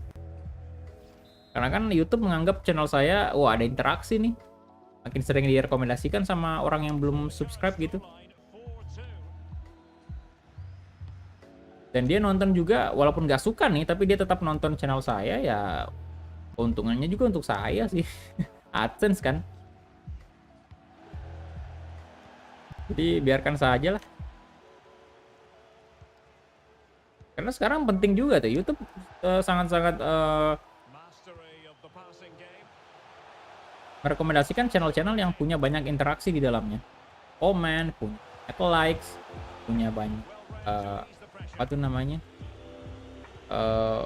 Karena kan YouTube menganggap channel saya, wah ada interaksi nih. Makin sering direkomendasikan sama orang yang belum subscribe gitu. Dan dia nonton juga, walaupun gak suka nih, tapi dia tetap nonton channel saya, ya keuntungannya juga untuk saya sih. AdSense kan. Jadi biarkan saja lah. Karena sekarang penting juga tuh, YouTube sangat-sangat Mastery of the passing game. merekomendasikan channel-channel yang punya banyak interaksi di dalamnya. Komen, punya likes, punya banyak apa tuh namanya?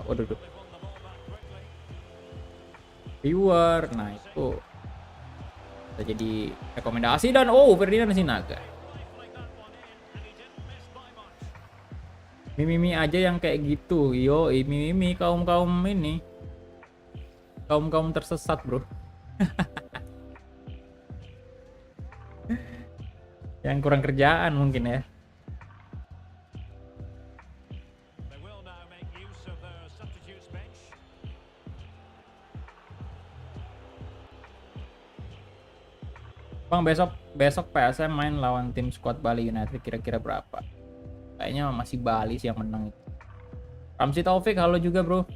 Waduh, viewer. Nah, itu bisa jadi rekomendasi. Dan Ferdinand Sinaga. Mimi aja yang kayak gitu. Yo, Mimi kaum-kaum ini. Kaum-kaum tersesat, bro. Yang kurang kerjaan mungkin ya. They will now make use of their substitutes bench. Bang, besok PSM main lawan tim squad Bali United, kira-kira berapa? Kayaknya masih Bali sih yang menang itu. Ramsi Taufik, halo juga bro.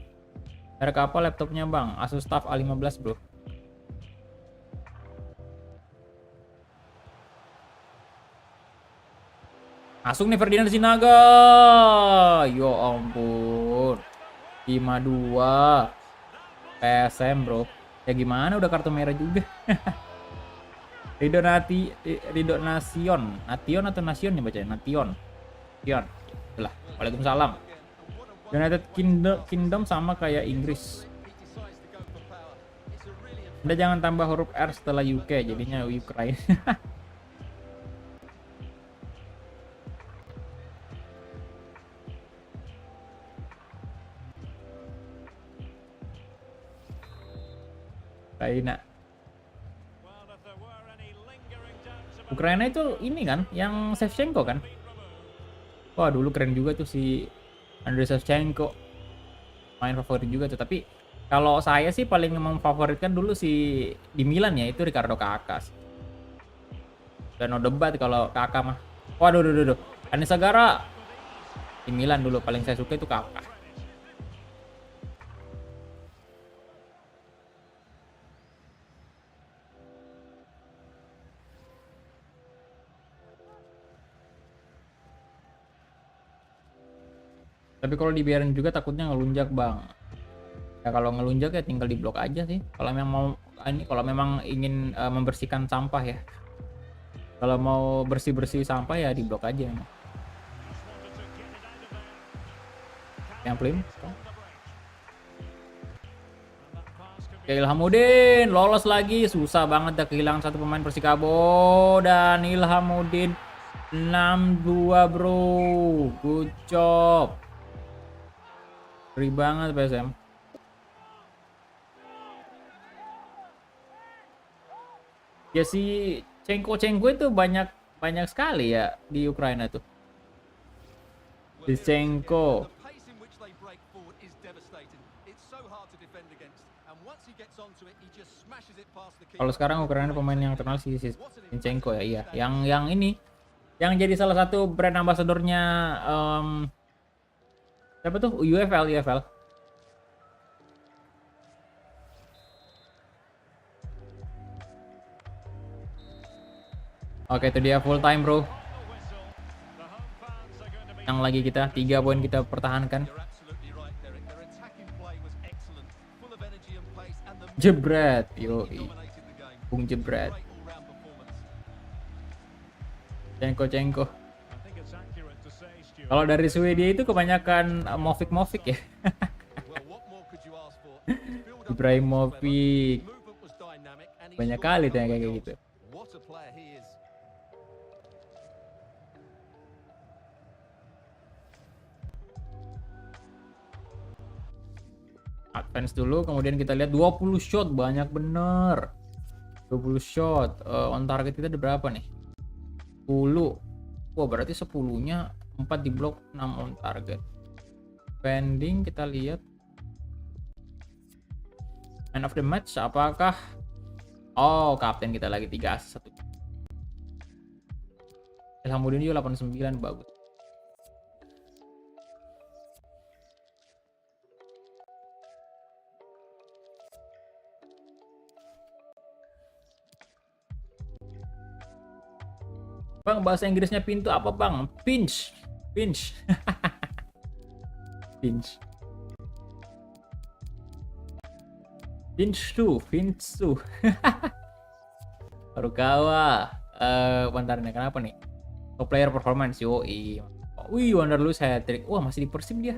Merek apa laptopnya bang? Asus TUF A15 bro. Masuk nih Ferdinand Sinaga. Yo ampun. 5-2. PSM bro. Ya gimana, udah kartu merah juga. Ridho Nation atau Nation ya bacanya? Nation. Itulah. Waalaikumsalam. United Kingdom sama kayak Inggris. Anda jangan tambah huruf R setelah UK, jadinya Ukraine. Ukraina. Ukraina itu ini kan, yang Shevchenko kan? Wah dulu keren juga tuh si Andriy Shevchenko. Main favorit juga tuh, tapi kalau saya sih paling memfavoritkan dulu si di Milan ya, itu Ricardo Kakak. Dan no debat kalau Kakak mah. Waduh. Anis Sagara. Di Milan dulu paling saya suka itu Kakak. Tapi kalau dibiarin juga takutnya ngelunjak bang. Ya kalau ngelunjak ya tinggal diblok aja sih. Kalau memang kalau memang ingin membersihkan sampah ya. Kalau mau bersih sampah ya diblok aja emang. Yang plim. Oke, Ilhamuddin lolos lagi, susah banget dah, kehilangan satu pemain Persikabo. Dan Ilhamuddin 6-2 bro. Good job. Ngeri banget PSM. Ya si Cengko itu banyak sekali ya di Ukraina tuh. Si Cengko. Kalau sekarang Ukraina pemain yang terkenal si Zinchenko ya, iya. Yang ini yang jadi salah satu brand ambassadornya siapa tuh? UFL. Oke, itu dia full time, bro. Yang lagi kita 3 poin kita pertahankan. Jebret, yoi. Bung jebret. Cengko. Kalau dari Swedia itu kebanyakan Movik ya. Ibrahimovic. Banyak kali tuh yang kayak gitu. Advance dulu, kemudian kita lihat 20 shot, banyak bener. 20 shot. On target kita ada berapa nih? 10. Wah, berarti 10-nya 4 di blok, 6 on target. Pending kita lihat Man of the match apakah? Oh, kapten kita lagi 3 asis 1. Ilhamuddin juga 89, bagus. Bang, bahasa Inggrisnya pintu apa, Bang? Pinch. Pinch. Pinch. Pinch tuh. Harukawa. Bentar nih, kenapa nih? Top player performance, yoi. Wih, Wanderlust hat-trick. Wah, masih di Persib dia.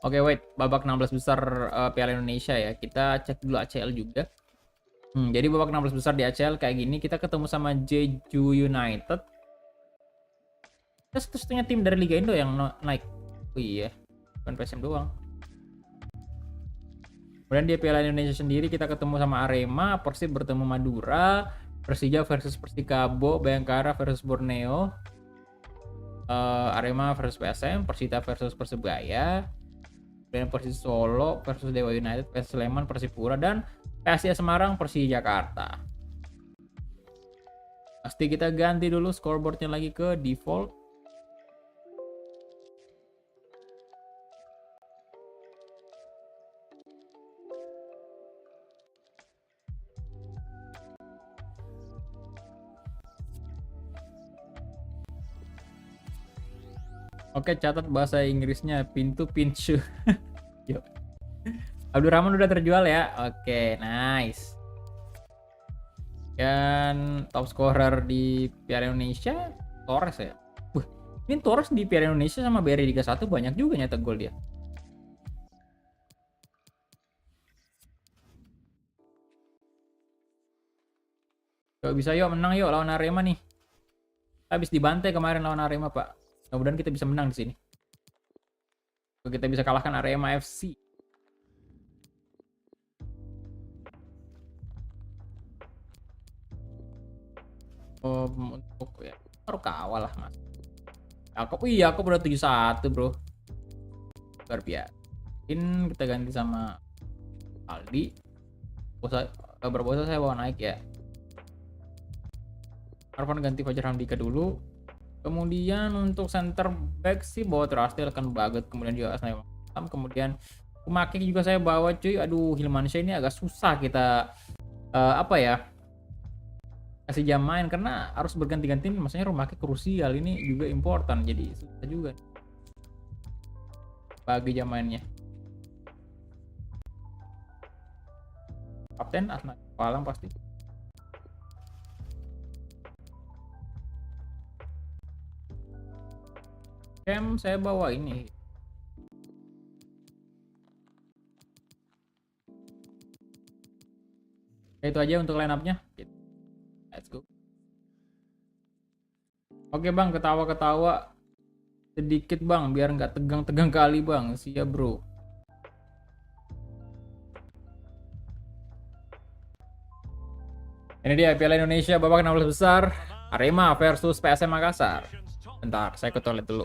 Oke, wait. Babak 16 besar Piala Indonesia ya. Kita cek dulu ACL juga. Jadi babak 16 besar di ACL kayak gini. Kita ketemu sama Jeju United. Kita satu-satunya tim dari Liga Indo yang naik. Oh iya, bukan PSM doang. Kemudian di Piala Indonesia sendiri kita ketemu sama Arema, Persib bertemu Madura, Persija versus Persikabo, Bayangkara versus Borneo, Arema versus PSM, Persita versus Persebaya, kemudian Persis Solo versus Dewa United, PS Sleman, Persipura, dan PSIS Semarang, Persija Jakarta. Pasti kita ganti dulu scoreboardnya lagi ke default. Oke, catat bahasa Inggrisnya pintu. Yuk. Abdurrahman udah terjual ya. Oke, nice. Dan top scorer di Piala Indonesia Torres ya. Ini Torres di Piala Indonesia sama BRI Liga 1 banyak juga nyetak gol dia. Kalau bisa yuk menang yuk lawan Arema nih. Habis dibantai kemarin lawan Arema, Pak. Mudah-mudahan kita bisa menang di sini. Kita bisa kalahkan Arema FC. Untuk ya baru kawal lah, Mas. Aku udah 71, Bro. Luar biasa. Kita ganti sama Aldi. Berbosa saya bawa naik ya. Arfan ganti Fajar Hamdika dulu. Kemudian untuk center back sih bawa Terastil akan Baget, kemudian juga Asnawi Makam, kemudian Umake juga saya bawa cuy. Aduh, Hilmansyah ini agak susah kita kasih jam main karena harus berganti-ganti, maksudnya Umake krusial, ini juga important, jadi susah juga bagi jam mainnya. Kapten Asnawi Palang pasti. Saya bawa ini. Itu aja untuk line up-nya. Let's go. Oke bang, ketawa-ketawa sedikit bang, biar nggak tegang-tegang kali bang. Siap bro. Ini dia Piala Indonesia babak 16 besar. Arema versus PSM Makassar. Bentar, saya ke toilet dulu.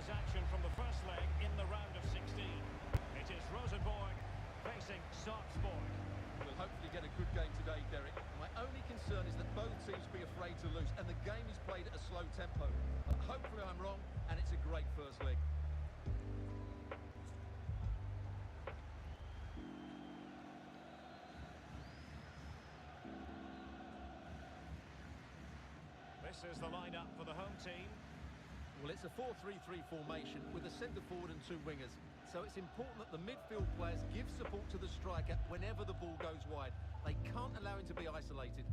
Action from the first leg in the round of 16. It is Rosenborg facing Sarpsborg. We'll hopefully get a good game today, Derek. My only concern is that both teams be afraid to lose, and the game is played at a slow tempo. But hopefully I'm wrong, and it's a great first leg. This is the lineup for the home team. Well, it's a 4-3-3 formation with a centre forward and two wingers. So it's important that the midfield players give support to the striker whenever the ball goes wide. They can't allow him to be isolated.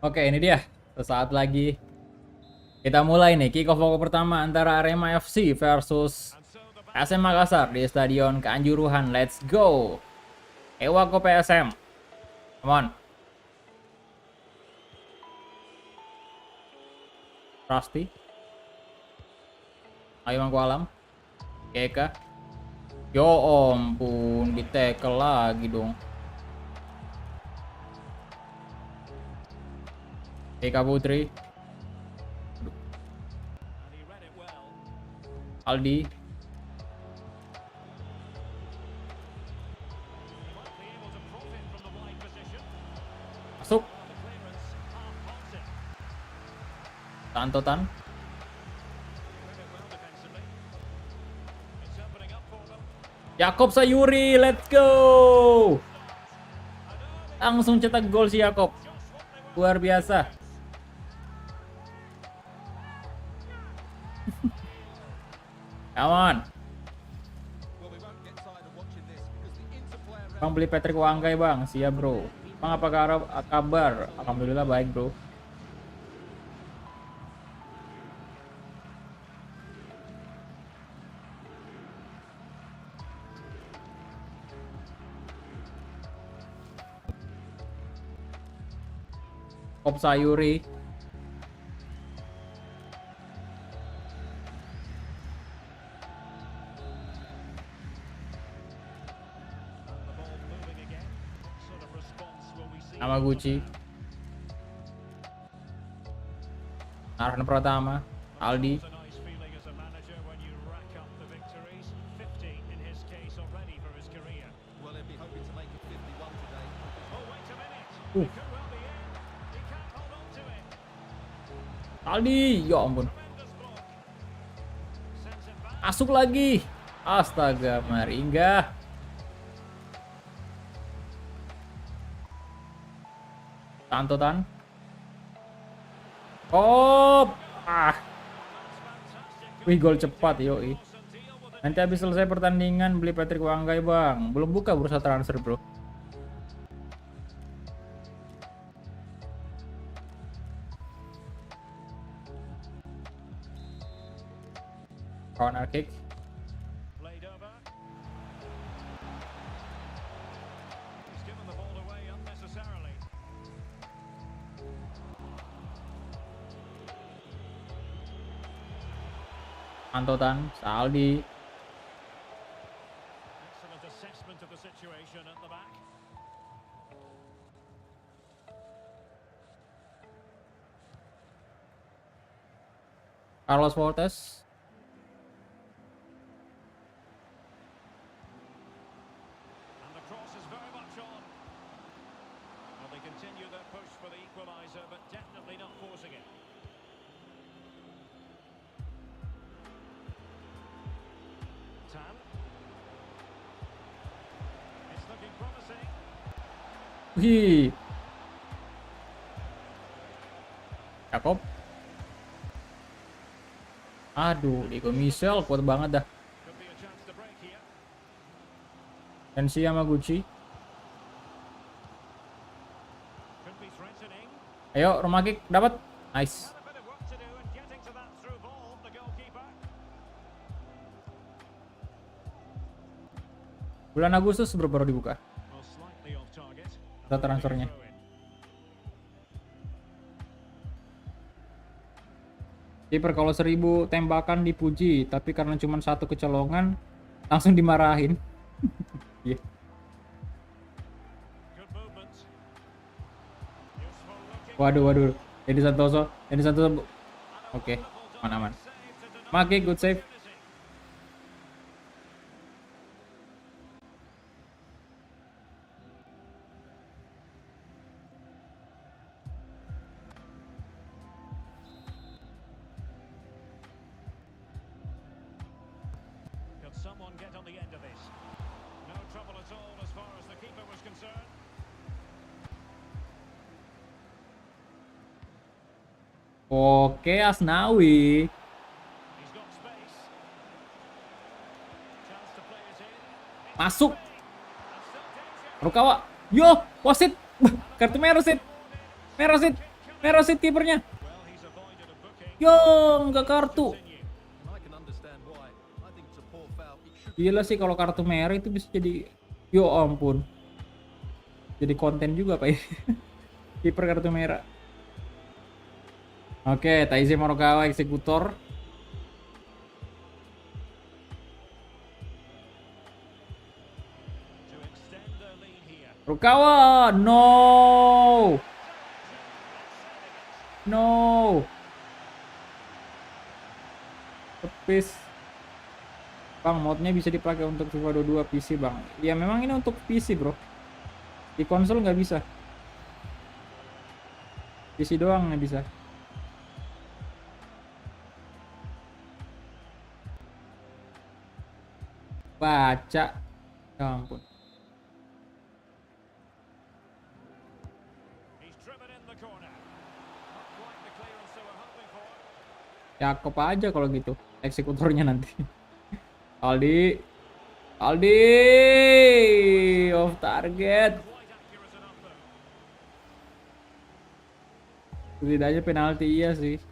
Oke, ini dia. Sesaat lagi kita mulai nih kick off babak pertama antara Arema FC versus SM Makassar di Stadion Kanjuruhan. Let's go. Ewako PSM. Come on. Rusty. Ayo Mangku Alam. Keka. Yo ampun, di tackle lagi dong. Eka Putri. And he read it well. Aldi. He might be able to profit from the wide position. Masuk. The clearance half halted. Tantotan. Read it well defensively. It's opening up for them. Yakob Sayuri, let's go. Langsung cetak gol si Yakob. Luar biasa. Come on. Well, we won't get tired of watching this because the interplay around Bang beli Patrick Wangkai bang, siap bro. Bang apa kabar? Alhamdulillah baik bro. Kop Sayuri. And the ball moving again. What sort of response will we see? Yamaguchi. Arhan Pratama. Aldi. It's a nice feeling as a manager when you rack up the victories. 50 in his case already for his career. well, they'll be hoping to make it 51 today. Oh, wait a minute. It could well be in. He can't hold on to it. Aldi, ya ampun. Tremendous block. Sends it back. Masuk lagi. Astaga, Maringga. Tantotan. Oh, wih gol cepat yoi. Nanti habis selesai pertandingan beli Patrick Wangkai bang. Belum buka bursa transfer bro. Corner kick. Played over. He's given the ball away unnecessarily. Tantotan, Saldi. Excellent assessment of the situation at the back. Carlos Fortes. And the cross is very much on. Well, they continue their push for the equaliser, but definitely not forcing it. Tan. It's looking promising. Wih. Jakob. Aduh, Diego Michel kuat banget dah. Could be a chance to break here. Tensi Yamaguchi. Could be threatening. Ayo, rumah kick dapat. Nice. Got a bit of work to do in getting to that through ball, the goalkeeper. Bulan Agustus baru dibuka. Well, slightly off target. Data transfernya. Throw in. Kiper kalau 1000 tembakan dipuji, tapi karena cuma satu kecolongan langsung dimarahin. Iya. Good movement. Useful looking. Waduh. Jadi Santoso. Oke, aman. Maki good save. Could someone get on the end of this? No trouble at all as far as the keeper was concerned. Oke, Asnawi. He's got space. Chance to play it in. Masuk. And still danger. Rukawa. Yo, wasit. Kartu merah, Sid. Merah, Sid. Kick Merah sih kipernya. Well, he's avoided a booking. Yo, nggak kartu. Continue. And I can understand why. I think it's a poor foul. It should Gila sih kalau kartu merah itu bisa jadi, yo ampun. Jadi konten juga Pak. Kiper kartu merah. Oke, Taizé Morikawa eksekutor. To extend their lead here. Morikawa, no. No. Tepis. Bang, modnya bisa dipakai untuk FIFA 22 PC, Bang. Ya memang ini untuk PC, Bro. Di konsol nggak bisa. PC doang nggak bisa. Baca. Ya ampun. He's driven in the corner. Not quite the clearance they were hoping for. Cakep aja kalau gitu. Eksekutornya nanti. Aldi. Aldi. Off target. Quite accurate enough though. Setidaknya penalti iya sih. The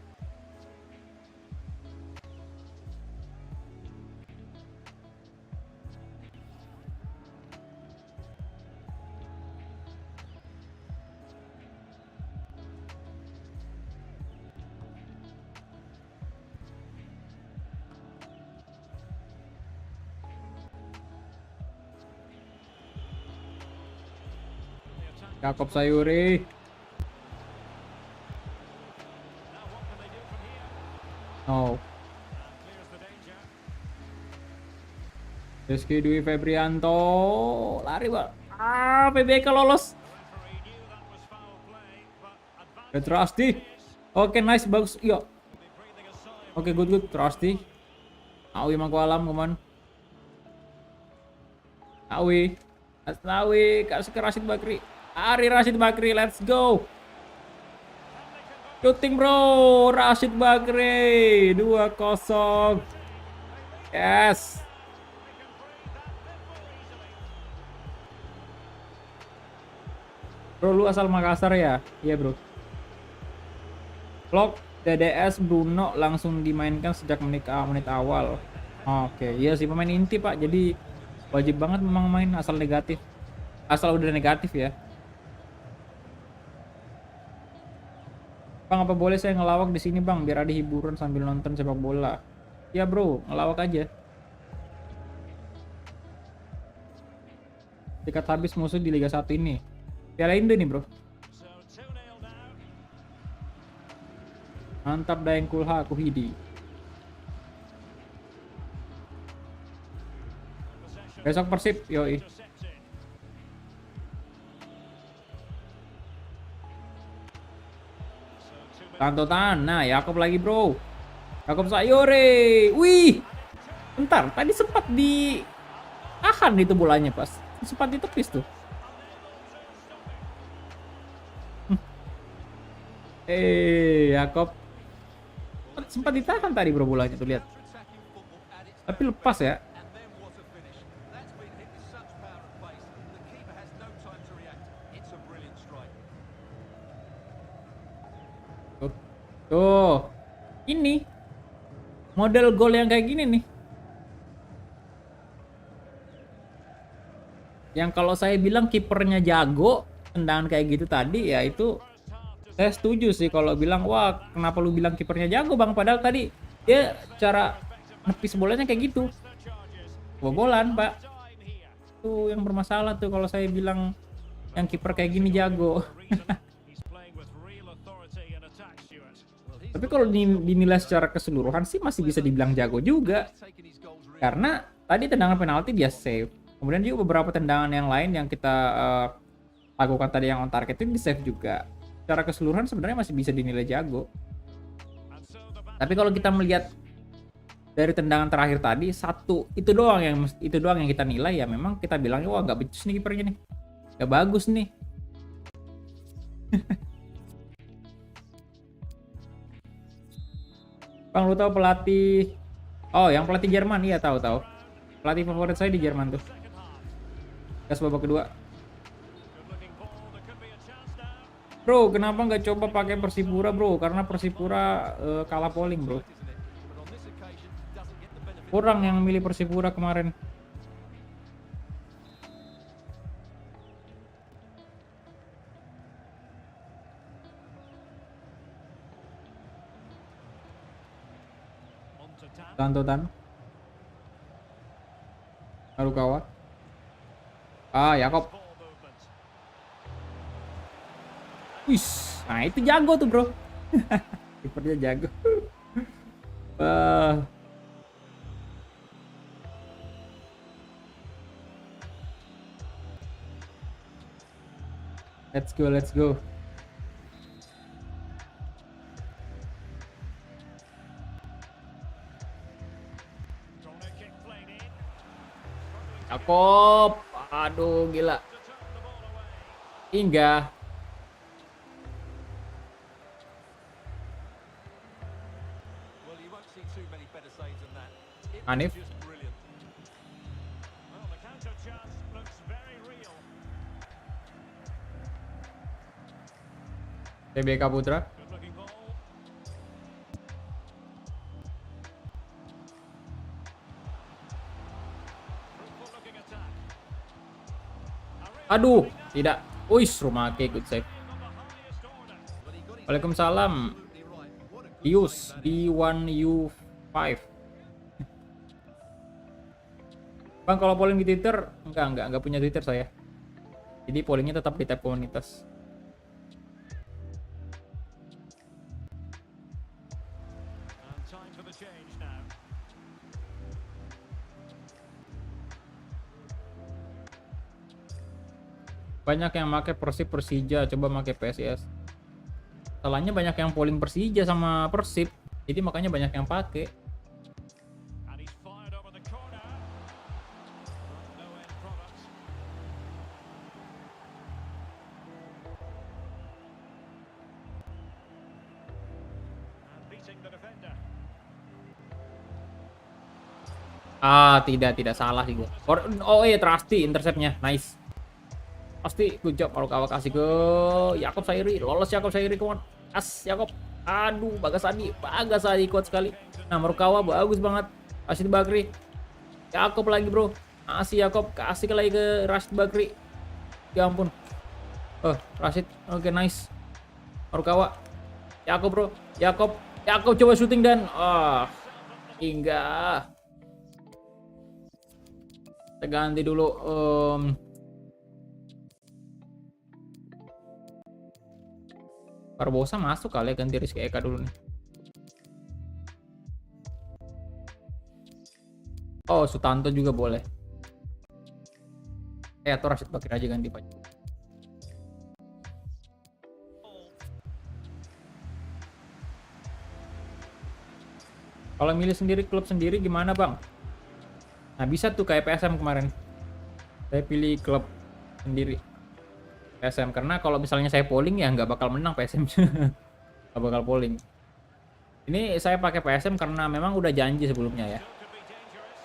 attack. Jakob Sayuri. Now what can they do from here? No. And clears the danger. Rizky Dwi Febrianto. Lari, Pak. Ah, PBK lolos. The referee knew that was foul play, but advantage Petrasti. is. Oke, nice, bagus. Iya. Will be breathing a sigh of Oke, good. Trusty. Awi Mangkualam, teman. Awi. Asnawi. Kasih ke Rashid Bakri. Ari Rashid Bakri, let's go. Shooting, bro. Rashid Bakri. 2-0. Yes. Bro, lu asal Makassar ya? Iya, bro. Vlog DDS Bruno langsung dimainkan sejak menit awal. Oke, iya sih pemain inti, Pak. Jadi wajib banget memang main asal negatif. Asal udah negatif ya. Bang, apa boleh saya ngelawak di sini, Bang, biar ada hiburan sambil nonton sepak bola? Ya, bro, ngelawak aja. Tiket habis musuh di Liga 1 ini. Piala Indo nih, bro. So 2-0 now. Mantap Daeng Kulha Kuhidi. Possession Besok Persib, yoi. intercepted. So 2 minutes. Tantotan. Nah, Yakob lagi, bro. Yakob Sayore. Wih. Bentar, tadi sempat di tahan itu bolanya, pas. Sempat ditepis tuh. Yakob sempat ditahan tadi, bro, bolanya tuh, lihat. counter-attacking football at its Tapi lepas ya. and then what a finish. That's been hit with such power and pace. The keeper has no time to react. It's a brilliant strike. Tuh. Ini model gol yang kayak gini nih. Yang kalau saya bilang kipernya jago, tendangan kayak gitu tadi, ya itu saya setuju sih kalau bilang, wah kenapa lu bilang kipernya jago, Bang, padahal tadi dia cara nepis bolanya kayak gitu. Bobolan, Pak. Tuh yang bermasalah tuh kalau saya bilang yang kiper kayak gini jago. He's playing with real authority and attack, Stuart. Tapi kalau dinilai secara keseluruhan sih masih bisa dibilang jago juga. Taking his goals really Karena tadi tendangan penalti dia save. Kemudian juga beberapa tendangan yang lain yang kita lakukan tadi yang on target itu di save juga. Secara keseluruhan sebenarnya masih bisa dinilai jago. And so the back Tapi kalau kita melihat dari tendangan terakhir tadi, satu itu doang yang kita nilai, ya memang kita bilangnya wah nggak becus nih kipernya nih, nggak bagus nih. Bang, lu tahu pelatih? Oh, yang pelatih Jerman, iya tahu. Pelatih favorit saya di Jerman tuh. second half. Gas babak kedua. Good looking ball. There could be a chance now. Bro, kenapa nggak coba pakai Persipura, bro? Karena Persipura kalah polling, bro. Isn't it? But on this occasion, he doesn't get the benefit. Kurang yang milih Persipura kemarin. On to Tan. Tantotan. Harukawa. Ah, Yakob. Ball movement. Wis, nah itu jago tuh, bro. Kipernya jago. Wah. Let's go, let's go. Corner kick played in. Yakob. Aduh, gila. To turn the ball away. Hingga Well, you won't see too many better saves than that. It was Hanif. just brilliant. Well, the counter chance looks very real. TBK Putra. Good looking ball. Fruitful looking attack. Aduh, tidak. Wis, Rumake good save. Of the highest order. But he got his Waalaikumsalam. absolutely right. What a good Pius save that is. D1U5. Bang, kalau polling di Twitter, enggak punya Twitter saya. Jadi pollingnya tetap di tab komunitas. And time for the change now. Banyak yang pakai Persib Persija, coba pakai PSIS. Salahnya banyak yang polling Persija sama Persib. Jadi makanya banyak yang pakai. And he's fired over the corner. No end product. And beating the defender. Ah, tidak salah sih gua. Oh iya, Trusty interceptnya. Nice. Pasti good job kalau kawak kasih ke Yakob Sairi. Lolos Yakob Sairi, come on. As Yakob. Aduh, Bagas Adi kuat sekali. Nah, Marukawa bagus banget. Rashid Bakri. Yakob lagi, bro. Kasih Yakob, kasih lagi ke Rashid Bakri. Ya ampun. Rashid. Oke, nice. Marukawa. Yakob, bro. Yakob coba syuting dan hingga kita ganti dulu Barbosa masuk kali ya, ganti Rizky Eka dulu nih. Oh, Sutanto juga boleh. Atau Rashid Bakri aja ganti Pak. Kalau milih sendiri klub sendiri gimana, Bang? Nah, bisa tuh kayak PSM kemarin. Saya pilih klub sendiri. PSM karena kalau misalnya saya polling ya nggak bakal menang PSM. Nggak bakal polling. Ini saya pakai PSM karena memang udah janji sebelumnya ya. Could be dangerous.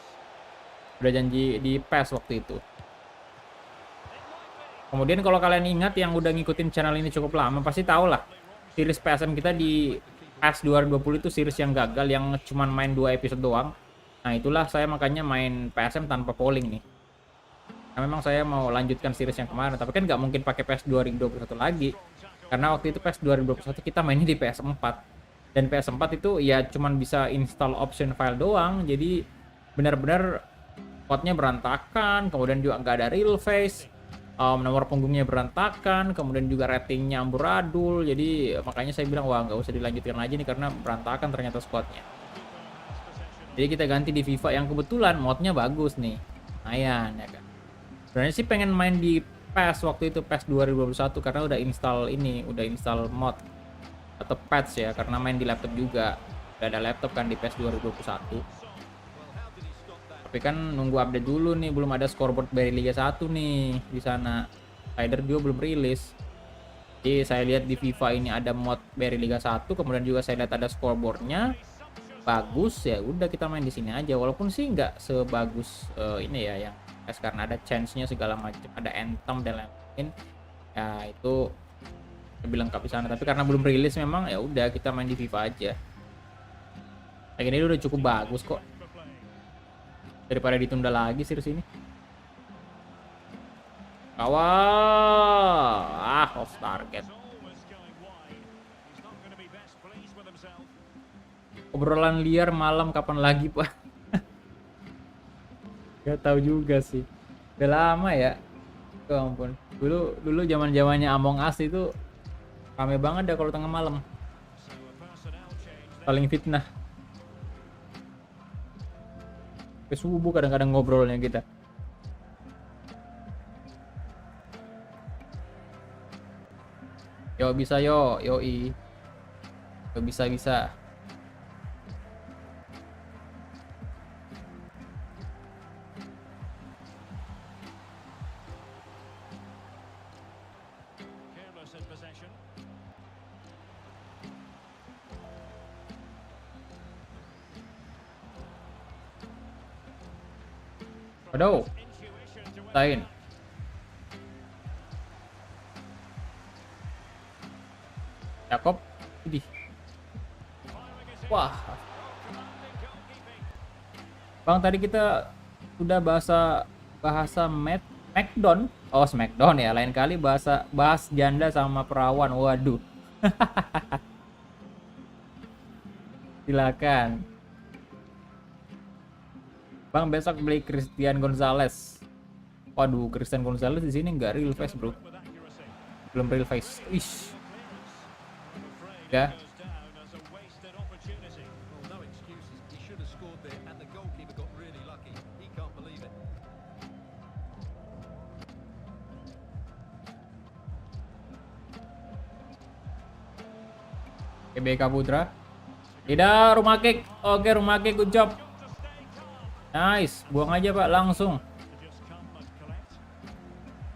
Udah janji di PES waktu itu. Kemudian kalau kalian ingat yang udah ngikutin channel ini cukup lama pasti tahu lah. Series PSM kita di PES 2020 itu series yang gagal yang cuman main 2 episode doang. Nah, itulah saya makanya main PSM tanpa polling nih. Nah, memang saya mau lanjutkan series yang kemarin, tapi kan nggak mungkin pakai PES 2021 lagi. Karena waktu itu PES 2021 kita mainnya di PS4. Dan PS4 itu ya cuman bisa install option file doang, jadi benar-benar code-nya berantakan, kemudian juga nggak ada real face, nomor punggungnya berantakan, kemudian juga ratingnya amburadul, jadi makanya saya bilang wah nggak usah dilanjutkan lagi nih karena berantakan ternyata squadnya. Jadi kita ganti di FIFA yang kebetulan modnya bagus nih, lumayan ya kan. Sebenarnya sih pengen main di PES waktu itu PES 2021 karena udah install mod atau patch ya karena main di laptop juga. Udah ada laptop kan di PES 2021. Tapi kan nunggu update dulu nih, belum ada scoreboard dari Liga 1 nih di sana. Rider juga belum rilis. Jadi saya lihat di FIFA ini ada mod dari Liga 1, kemudian juga saya lihat ada scoreboardnya. Bagus ya, udah kita main di sini aja. Walaupun sih nggak sebagus ini ya yang karena ada chance-nya segala macam, ada anthem dan lain-lain. Ya itu lebih lengkap di sana. Tapi karena belum rilis memang ya udah kita main di FIFA aja. Kayak gini udah cukup bagus kok. Daripada ditunda lagi series ini. Kawah, off target. Obrolan liar malam kapan lagi, Pak? Gak tahu juga sih. Udah lama ya. Ya ampun. Dulu zaman-zamannya Among Us itu rame banget dah kalau tengah malam. Paling fitnah. Ke subuh kadang-kadang ngobrolnya kita. Yo bisa yo, yoi. Yo bisa. Careless in possession. Waduh, Intuition to win. tain. Jakob, idih. Wah, Bang tadi kita udah bahasa Smackdown. Oh, Smackdown ya. Lain kali bahas janda sama perawan. Waduh. Silakan. Bang besok beli Christian Gonzalez. Waduh, Christian Gonzalez di sini nggak real face, bro. With accuracy. Belum real face. Ish. Afraid Ya. it goes down as a wasted opportunity. Well, no excuses. He should have scored there, and the goalkeeper got really lucky. He can't believe it. GBK Putra. Tidak, rumah kick. Oke, rumah kick, good job. Nice, buang aja Pak langsung. Just come and collect.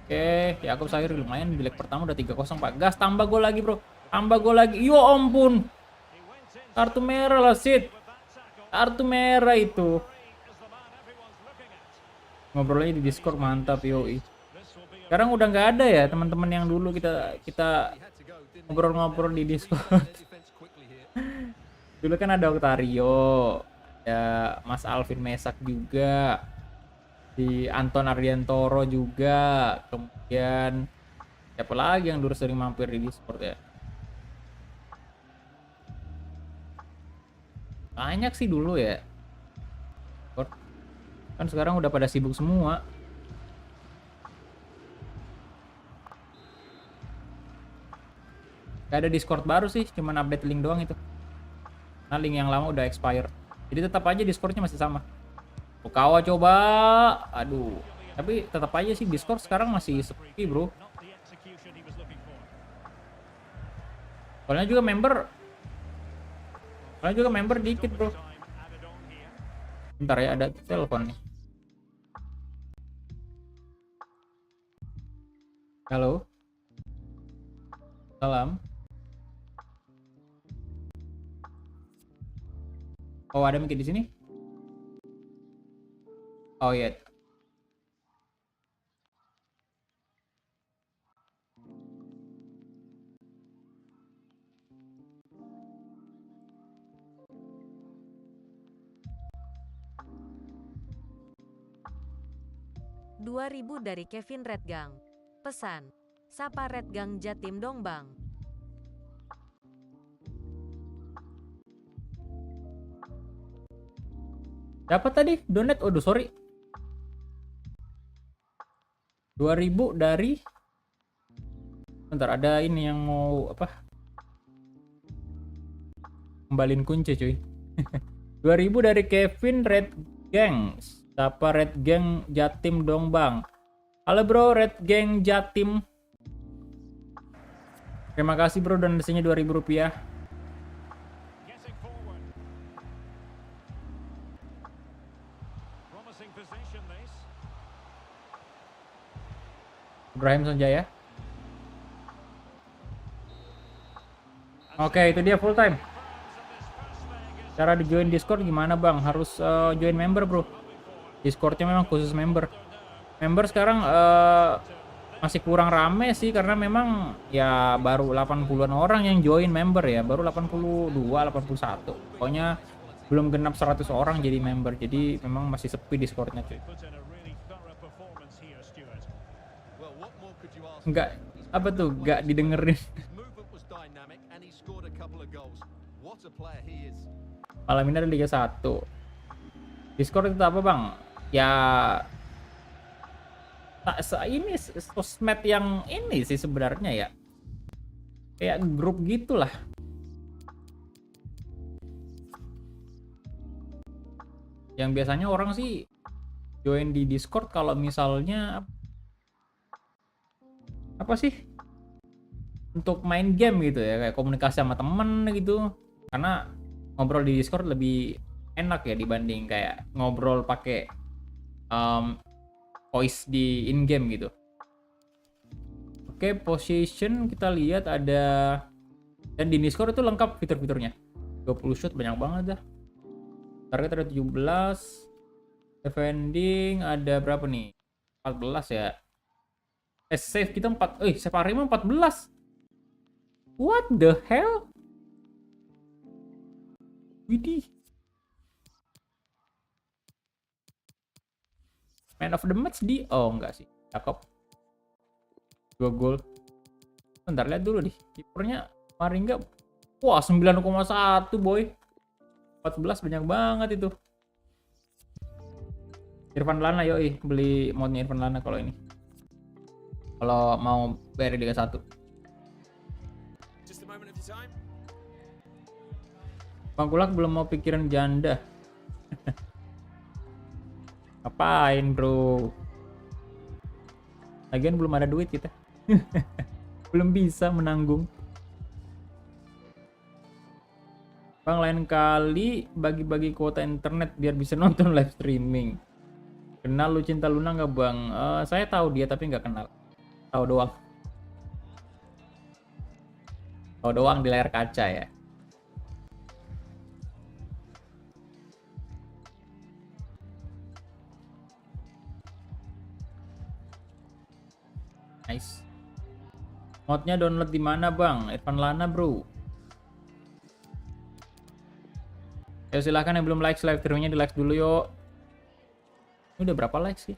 Oke, Yakub Sahir lumayan di leg pertama udah 3-0 Pak. Gas, tambah gol lagi, Bro. Tambah gol lagi. Yo ampun. He went in Kartu merah lah, Sid. with that tackle. Kartu merah itu. Is the man everyone's looking at. Ngobrolnya di Discord mantap, yoi. This will be a Sekarang udah nggak ada ya teman-teman yang dulu kita He had to go, didn't he? ngobrol-ngobrol di Discord. Their defence quickly here. Dulu kan ada Octario, ada Mas Alvin Mesak juga, di Anton Ardiantoro juga, kemudian siapa lagi yang dulu sering mampir di Discord ya? Banyak sih dulu ya. Kan sekarang udah pada sibuk semua. Gak ada Discord baru sih, cuman update link doang itu. Nah, link yang lama udah expire. Jadi tetap aja Discordnya masih sama. Okawa coba. Aduh. Tapi tetap aja sih Discord sekarang masih sepi, bro. not the execution he was looking for. Soalnya juga member dikit, bro. Time added on here. Bentar ya, ada telepon nih. Halo. Salam. Oh, ada Miki di sini? Oh iya. Rp2.000 dari Kevin Redgang. Pesan, sapa Redgang Jatim dong bang. Dapat tadi donate. Aduh, sorry. 2.000 dari. Bentar, ada ini yang mau apa? Kembalin kunci, cuy. 2.000 dari Kevin Red Gang. Siapa Red Gang Jatim dong, Bang? Halo, Bro, Red Gang Jatim. Terima kasih, Bro, donasinya Rp2.000. Getting forward. Promising position this. Ibrahim Sonjaya. Oke, itu dia full time. Cara di join Discord gimana, Bang? Harus join member, bro. Discordnya memang khusus member. Member sekarang masih kurang rame sih karena memang ya baru 80-an orang yang join member ya, baru 82, 81. Pokoknya belum genap 100 orang jadi member. Jadi memang masih sepi Discordnya cuy. Put in a really thorough performance here, Stuart. Well, what more could you ask? Enggak apa tuh, enggak didengerin. His movement was dynamic and he scored a couple of goals. What a player he is. Malam ini ada Liga 1. Discord itu apa bang? Ya ini sosmed yang ini sih sebenarnya ya. Kayak grup gitulah. Yang biasanya orang sih join di Discord kalau misalnya apa sih? Untuk main game gitu ya, kayak komunikasi sama temen gitu. Karena ngobrol di Discord lebih enak ya dibanding kayak ngobrol pakai voice di in game gitu. Oke, position kita lihat ada, dan di Discord itu lengkap fitur-fiturnya. 20 shot banyak banget dah. Target ada 17. Defending ada berapa nih? 14 ya. Save kita 4. Save Arema 14. What the hell? Widih. Man of the match di, enggak sih, Jakob 2 gol. Bentar, lihat dulu nih kipernya Maringga. Wah 9,1 boy. 14 banyak banget itu. Irfan Lana yoi, beli modnya Irfan Lana kalau ini, kalau mau bayar Liga 1. Bang Kulak belum mau pikiran janda. Ngapain bro? Lagian belum ada duit kita. Belum bisa menanggung. Bang, lain kali bagi-bagi kuota internet biar bisa nonton live streaming. Kenal Lucinta Luna nggak bang? Saya tahu dia tapi nggak kenal. Tahu doang. Tahu doang di layar kaca ya. Nice. Modnya download di mana bang? Irfan Lana bro. Ya silahkan yang belum like live streamingnya di like dulu yuk. Ini udah berapa likes sih?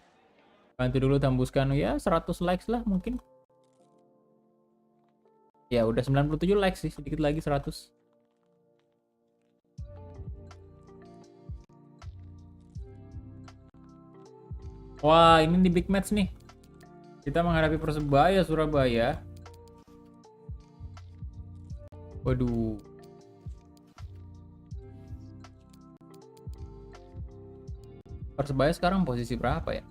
Bantu dulu tembuskan ya 100 likes lah mungkin. Ya udah 97 likes sih, sedikit lagi 100. Wah ini di big match nih. Kita menghadapi Persebaya Surabaya. Waduh. Persebaya sekarang posisi berapa ya?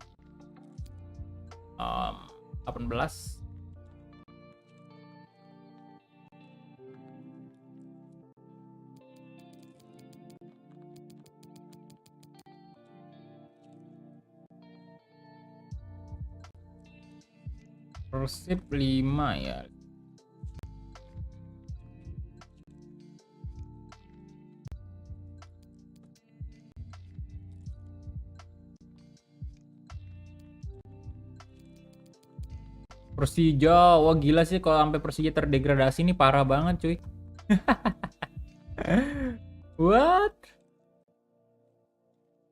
18. Persib 5 ya. Persija, wah gila sih kalau sampai Persija terdegradasi ini parah banget cuy. What?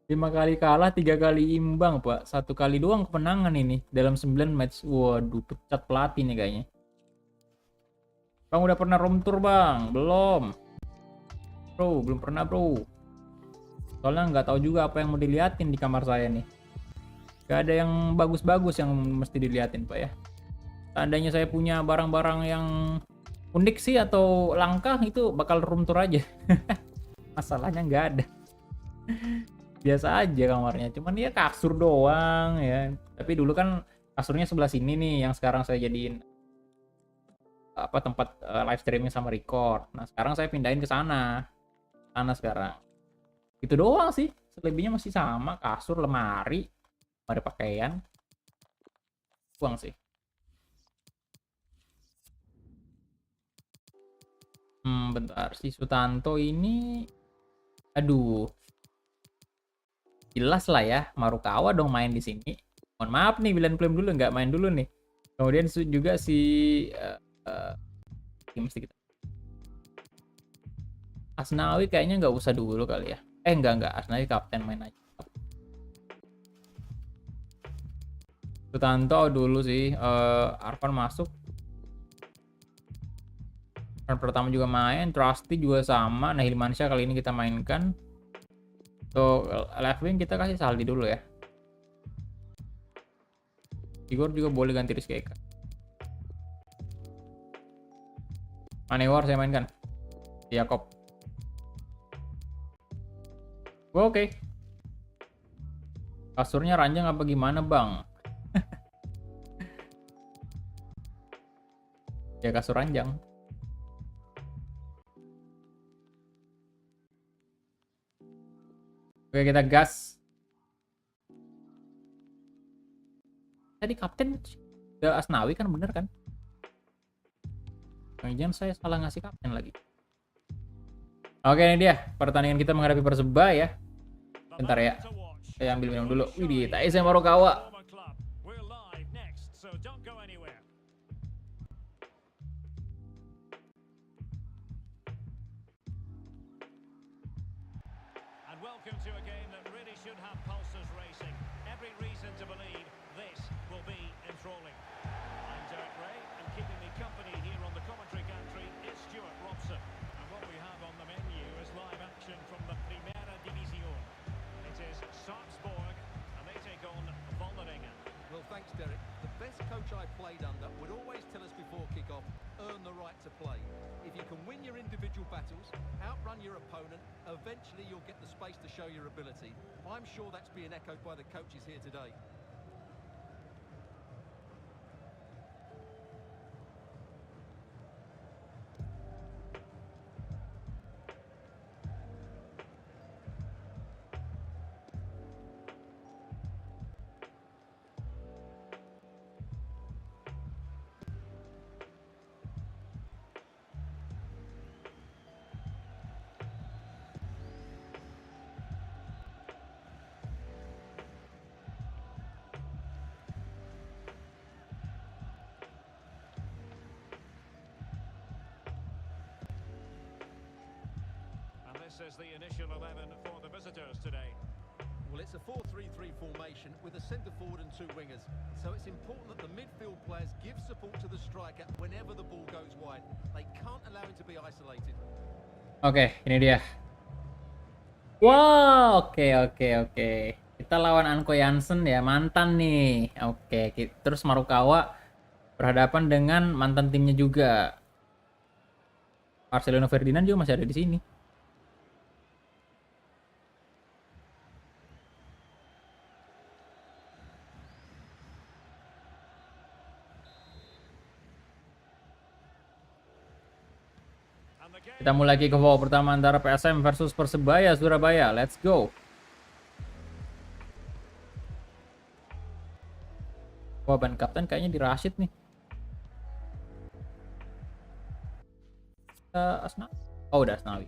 5 kali kalah, 3 kali imbang pak, 1 kali doang kemenangan ini dalam 9 match. Waduh, pecat pelatih nih kayaknya. Bang udah pernah room tour bang? Belum bro, belum pernah bro. Soalnya nggak tahu juga apa yang mau diliatin di kamar saya nih. Gak ada yang bagus-bagus yang mesti diliatin pak ya. Seandainya saya punya barang-barang yang unik sih atau langka, itu bakal room tour aja. Masalahnya nggak ada. Biasa aja kamarnya, cuman ya kasur doang ya. Tapi dulu kan kasurnya sebelah sini nih, yang sekarang saya jadiin apa tempat live streaming sama record. Nah sekarang saya pindahin ke sana sekarang. Itu doang sih, selebihnya masih sama, kasur, lemari pakaian, buang sih. Bentar, si Sutanto ini, aduh, jelas lah ya, Marukawa dong main di sini. Mohon maaf nih, Bilan Plim dulu nggak main dulu nih. Kemudian juga si mesti kita Asnawi kayaknya nggak usah dulu kali ya. Enggak, Asnawi kapten main aja. Sutanto dulu sih. Arfan masuk. Yang pertama juga main, Trusty juga sama. Nah, Hilmansyah kali ini kita mainkan. Tuh, left wing kita kasih Saldi dulu ya. Igor juga boleh ganti Rizky Eka. Manewar saya mainkan. Yakob. Oke. Kasurnya ranjang apa gimana, Bang? Ya kasur ranjang. Oke, kita gas. Tadi kapten udah Asnawi kan, bener kan? Jangan saya salah ngasih kapten lagi. Oke, ini dia pertandingan kita menghadapi Persebaya. Bentar ya, saya ambil minum dulu. Widih, Taisem Marukawa. Welcome to a game that really should have pulses racing. Every reason to believe this will be enthralling. I'm Derek Ray, and keeping me company here on the commentary gantry is Stuart Robson. And what we have on the menu is live action from the Primera División. It is Sarpsborg, and they take on Vålerenga. Well, thanks, Derek. The best coach I played under would always tell us before kick-off, earn the right to play. If you can win your individual battles, outrun your opponent, eventually you'll get the space to show your ability. I'm sure that's being echoed by the coaches here today. This is the initial 11 for the visitors today. Well, it's a 4-3-3 formation with a centre forward and two wingers. So it's important that the midfield players give support to the striker whenever the ball goes wide. They can't allow him to be isolated. Oke, ini dia. Wow, oke. Kita lawan Anko Jansen ya, mantan nih. Oke, terus Marukawa berhadapan dengan mantan timnya juga. Marcelino Ferdinand juga masih ada di sini. Kita mulai kick off pertama antara PSM versus Persebaya Surabaya. Let's go. Wah, ban kapten kayaknya di Rashid nih. Asna. Oh, udah Asnawi.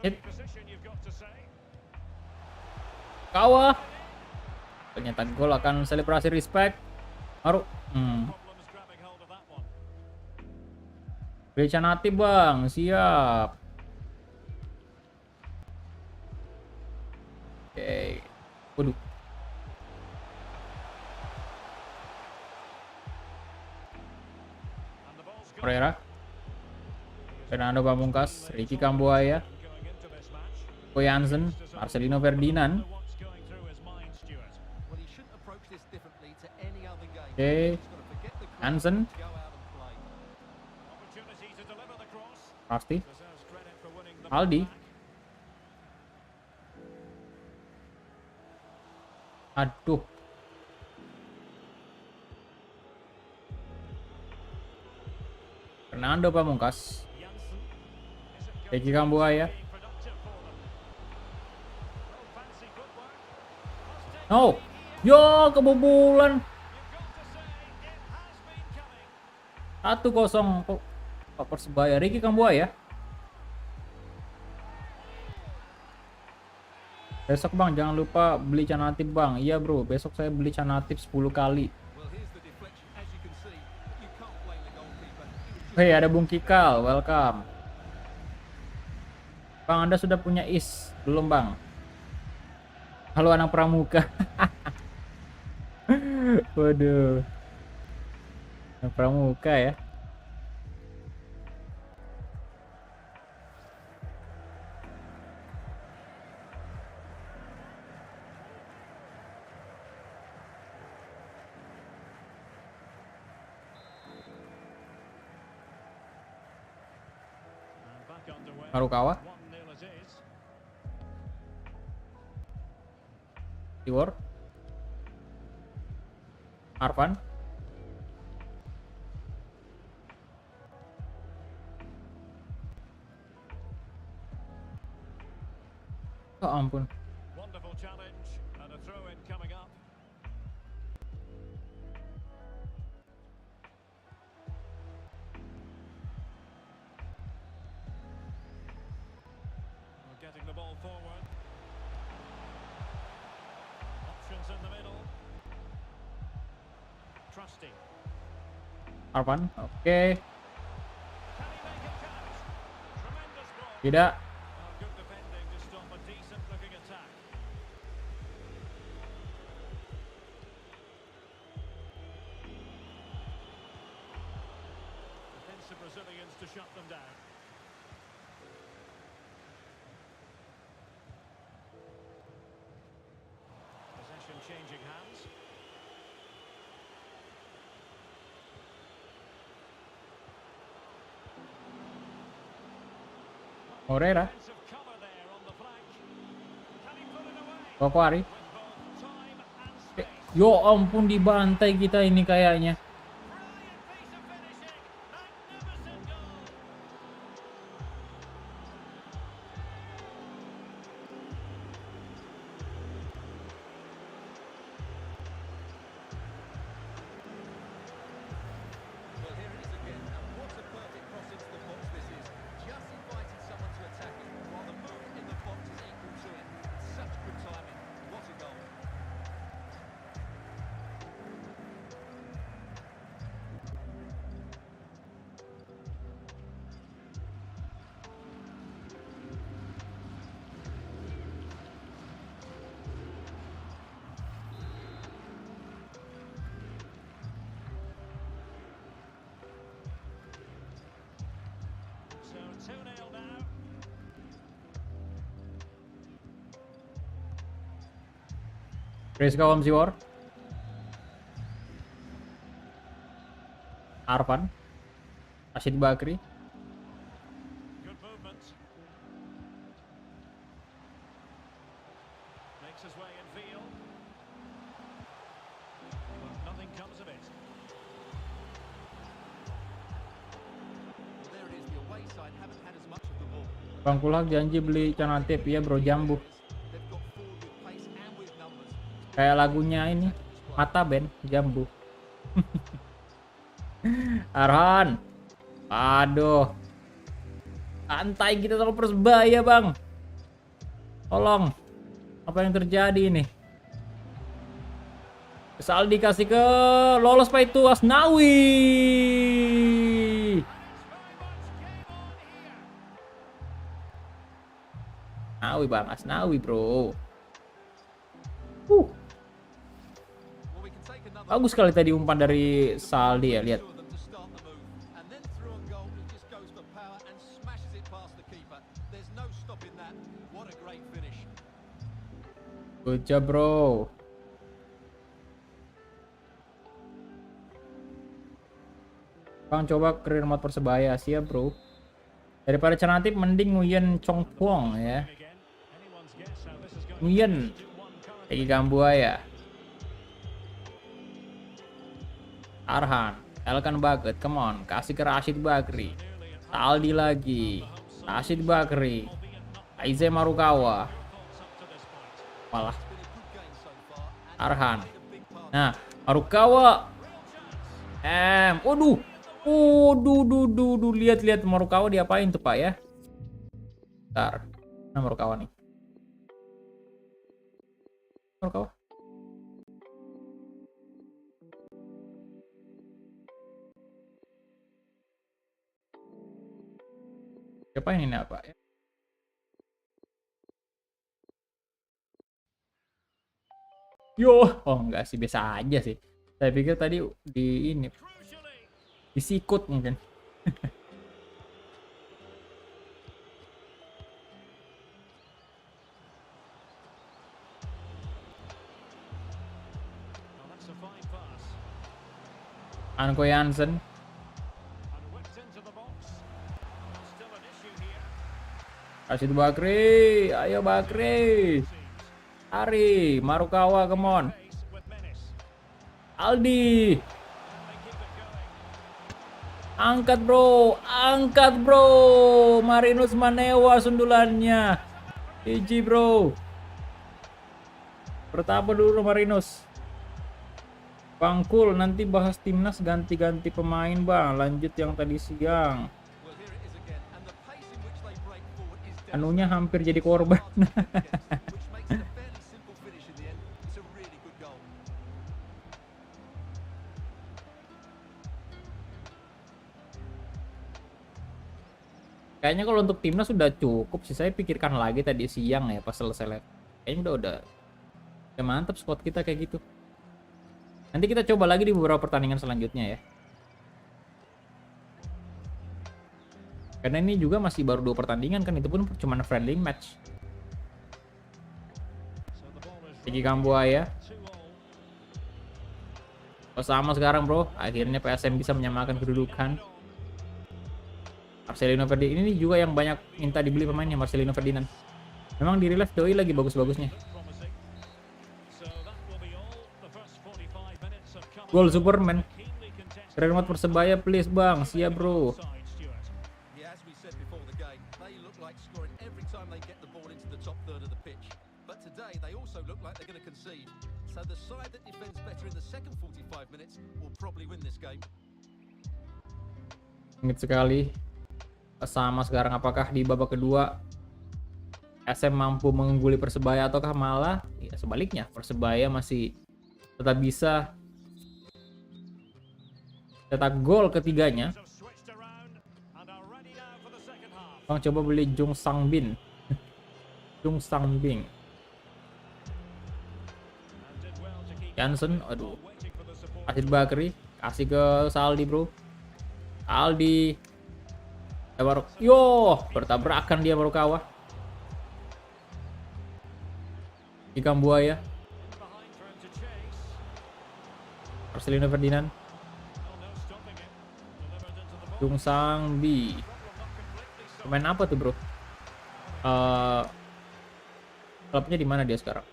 Hit. Kawa. Ternyata gol akan selebrasi respect. Maru. Becanati bang, siap. Oke. Waduh. Pereira. Fernando Pamungkas, Ricky Kambuaya, Ko Jansen, Marcelino Ferdinand. Oke. Jansen. Pasti. Aldi. Aduh. Fernando Pamungkas. Ricky Kambuaya. Oh. Yo, kebobolan. 1-0 Persebaya. Ricky Kambuaya. Besok bang, jangan lupa beli Canatif bang. Iya bro, besok saya beli Canatif 10 kali. Well, here's the deflection. As you can see, you can't blame the goalkeeper. He was Hei, ada Bung Kikal, welcome. Bang, Anda sudah punya is? Belum bang? Halo anak pramuka. Waduh. Anak pramuka ya. And back underway. Marukawa, 1-0 it is. Tiwor, Arfan, oh ampun. Wonderful challenge and a throw in coming up. We're getting the ball forward. Options in the middle. Trusty. Arfan, oke. Can he make it count? Tremendous ball. Tidak. Oh, good defending to stop a decent looking attack. Defensive Brazilians to shut them down. Possession changing hands. Moreira, Defensive cover there on the flank. Can he put it away? Kokwari. With both time and space. Yo ampun, dibantai kita ini kayaknya. Brilliant piece of finishing. Magnificent goal. Well, here it is again, and what a perfect cross into the box this is. Just invited someone to attack it, while the movement in the box is equal to it. It's such good timing. What a goal. So 2-0 now. Rizka Wamsiwor, Arfan, Rashid Bakri, Good movement. Makes his way in field. But nothing comes of it. Well, there it is. The away side haven't had as much of the ball. Bang Kulak janji beli Canatif. Iya bro, jambu. They've got forward with pace and with numbers. Kayak lagunya ini, Mata Band, jambu. Arhan. Aduh. Santai kita sama Persebaya bang. Tolong. Apa yang terjadi ini? Saldi kasih ke lolos pak itu Asnawi. Asnawi bang, Asnawi bro. Well, we can take another Bagus sekali tadi umpan dari Saldi ya, lihat. two of them to start the move. And then through on goal, he just goes for power and smashes it past the keeper. There's no stopping that. What a great finish. Good job bro. Bang coba career mode Persebaya, siap bro. Daripada Canatif mending Nguyen Chong Puong ya. Again, anyone's guess how this is going Nguyen, to 2-1 currently. Egi Gambuaya. Arhan, Elkan Bucket, come on, kasih ke Rashid Bakri. Saldi lagi, Rashid Bakri, Aize Marukawa. Malah Been a good game so far. And Arhan. played a big part. Nah, Marukawa. Waduh. Lihat Marukawa diapain tuh Pak ya? Bentar. Nah, Marukawa nih. Marukawa. Siapa ini apa ya? Yo, oh enggak sih, biasa aja sih. Saya pikir tadi di ini Crucially, disikut mungkin. well, that's a fine pass. Anko Jansen, And whipped into the box. Still an issue here. Rashid Bakri, ayo Bakri, Seems. Ari, Marukawa, come on, Pace with menace. Aldi, And they keep it going. angkat bro, Marinus Manewa sundulannya, GG bro, pertama dulu Marinus. Bangkul, nanti bahas timnas ganti-ganti pemain bang, lanjut yang tadi siang. Well, here it is again, and the pace in which they break forward is Anunya hampir jadi korban. which makes it a fairly simple finish in the end. It's a really good goal. Kayaknya kalau untuk timnas sudah cukup sih. Saya pikirkan lagi tadi siang ya pas selesai live. Kayaknya udah mantap squad kita kayak gitu. Nanti kita coba lagi di beberapa pertandingan selanjutnya ya. Karena ini juga masih baru 2 pertandingan kan, itu pun cuma friendly match. So the ball is Peggy Kambuaya. 2-all. Oh, sama sekarang bro. Akhirnya PSM bisa menyamakan kedudukan. Marcelino Ferdinand ini juga yang banyak minta dibeli pemainnya, Marcelino Ferdinand. Memang di relief doi lagi bagus-bagusnya. Promising. So that will be all. The first 45 minutes have come. Gol Superman. Keenly contested Keren banget Persebaya please bang. Siap bro. side, Stuart. Yeah, as we said before the game, they look like scoring every time they get the ball into the top third of the pitch. But today, they also look like they're going to concede. So the side that defends better in the second 45 minutes will probably win this game. Sengit sekali. Sama sekarang, apakah di babak kedua SM mampu mengungguli Persebaya ataukah malah ya sebaliknya Persebaya masih tetap bisa cetak gol ketiganya. Have switched around and are ready now for the second half. Bang coba beli Jung Sang Bin. Jung Sang Bin. And did well to keep Jansen, aduh. waiting for the support. Rashid Bakri kasih ke Saldi bro. Aldi. Yo, bertabrakan dia Marukawa. Ikan buaya. Behind for him to chase. Marcelino Ferdinand. Oh, no stopping it. Delivered into the box. Jung Sang Bi. Problem not completely solved. Pemain apa tuh bro? Klubnya di mana dia sekarang?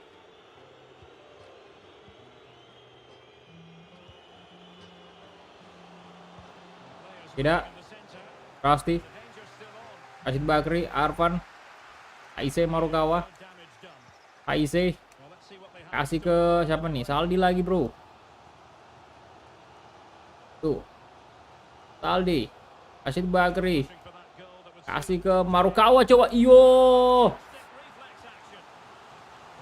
Tidak. In the centre. Rasti, Danger still on. Rashid Bakri, Arfan, Aise Marukawa, Damage done. Aise Well, let's see what they have. kasih ke siapa nih? Saldi lagi bro. Tuh, Saldi, Rashid Bakri, For that goal that was kasih ke Marukawa coba. Iyo, stick reflex action.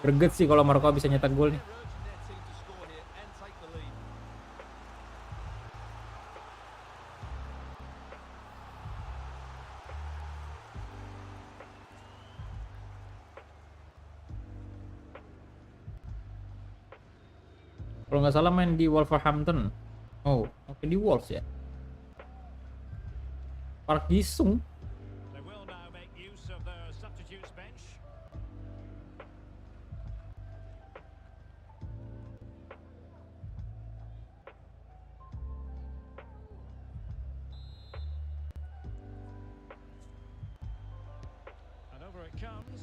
greget sih kalau Marukawa bisa nyetak gol nih. They're urging their team to score here and take the lead. Kalau nggak salah main di Wolverhampton. Oh, oke di Wolves ya. Park Ji-sung. They will now make use of their substitutes bench. And over it comes.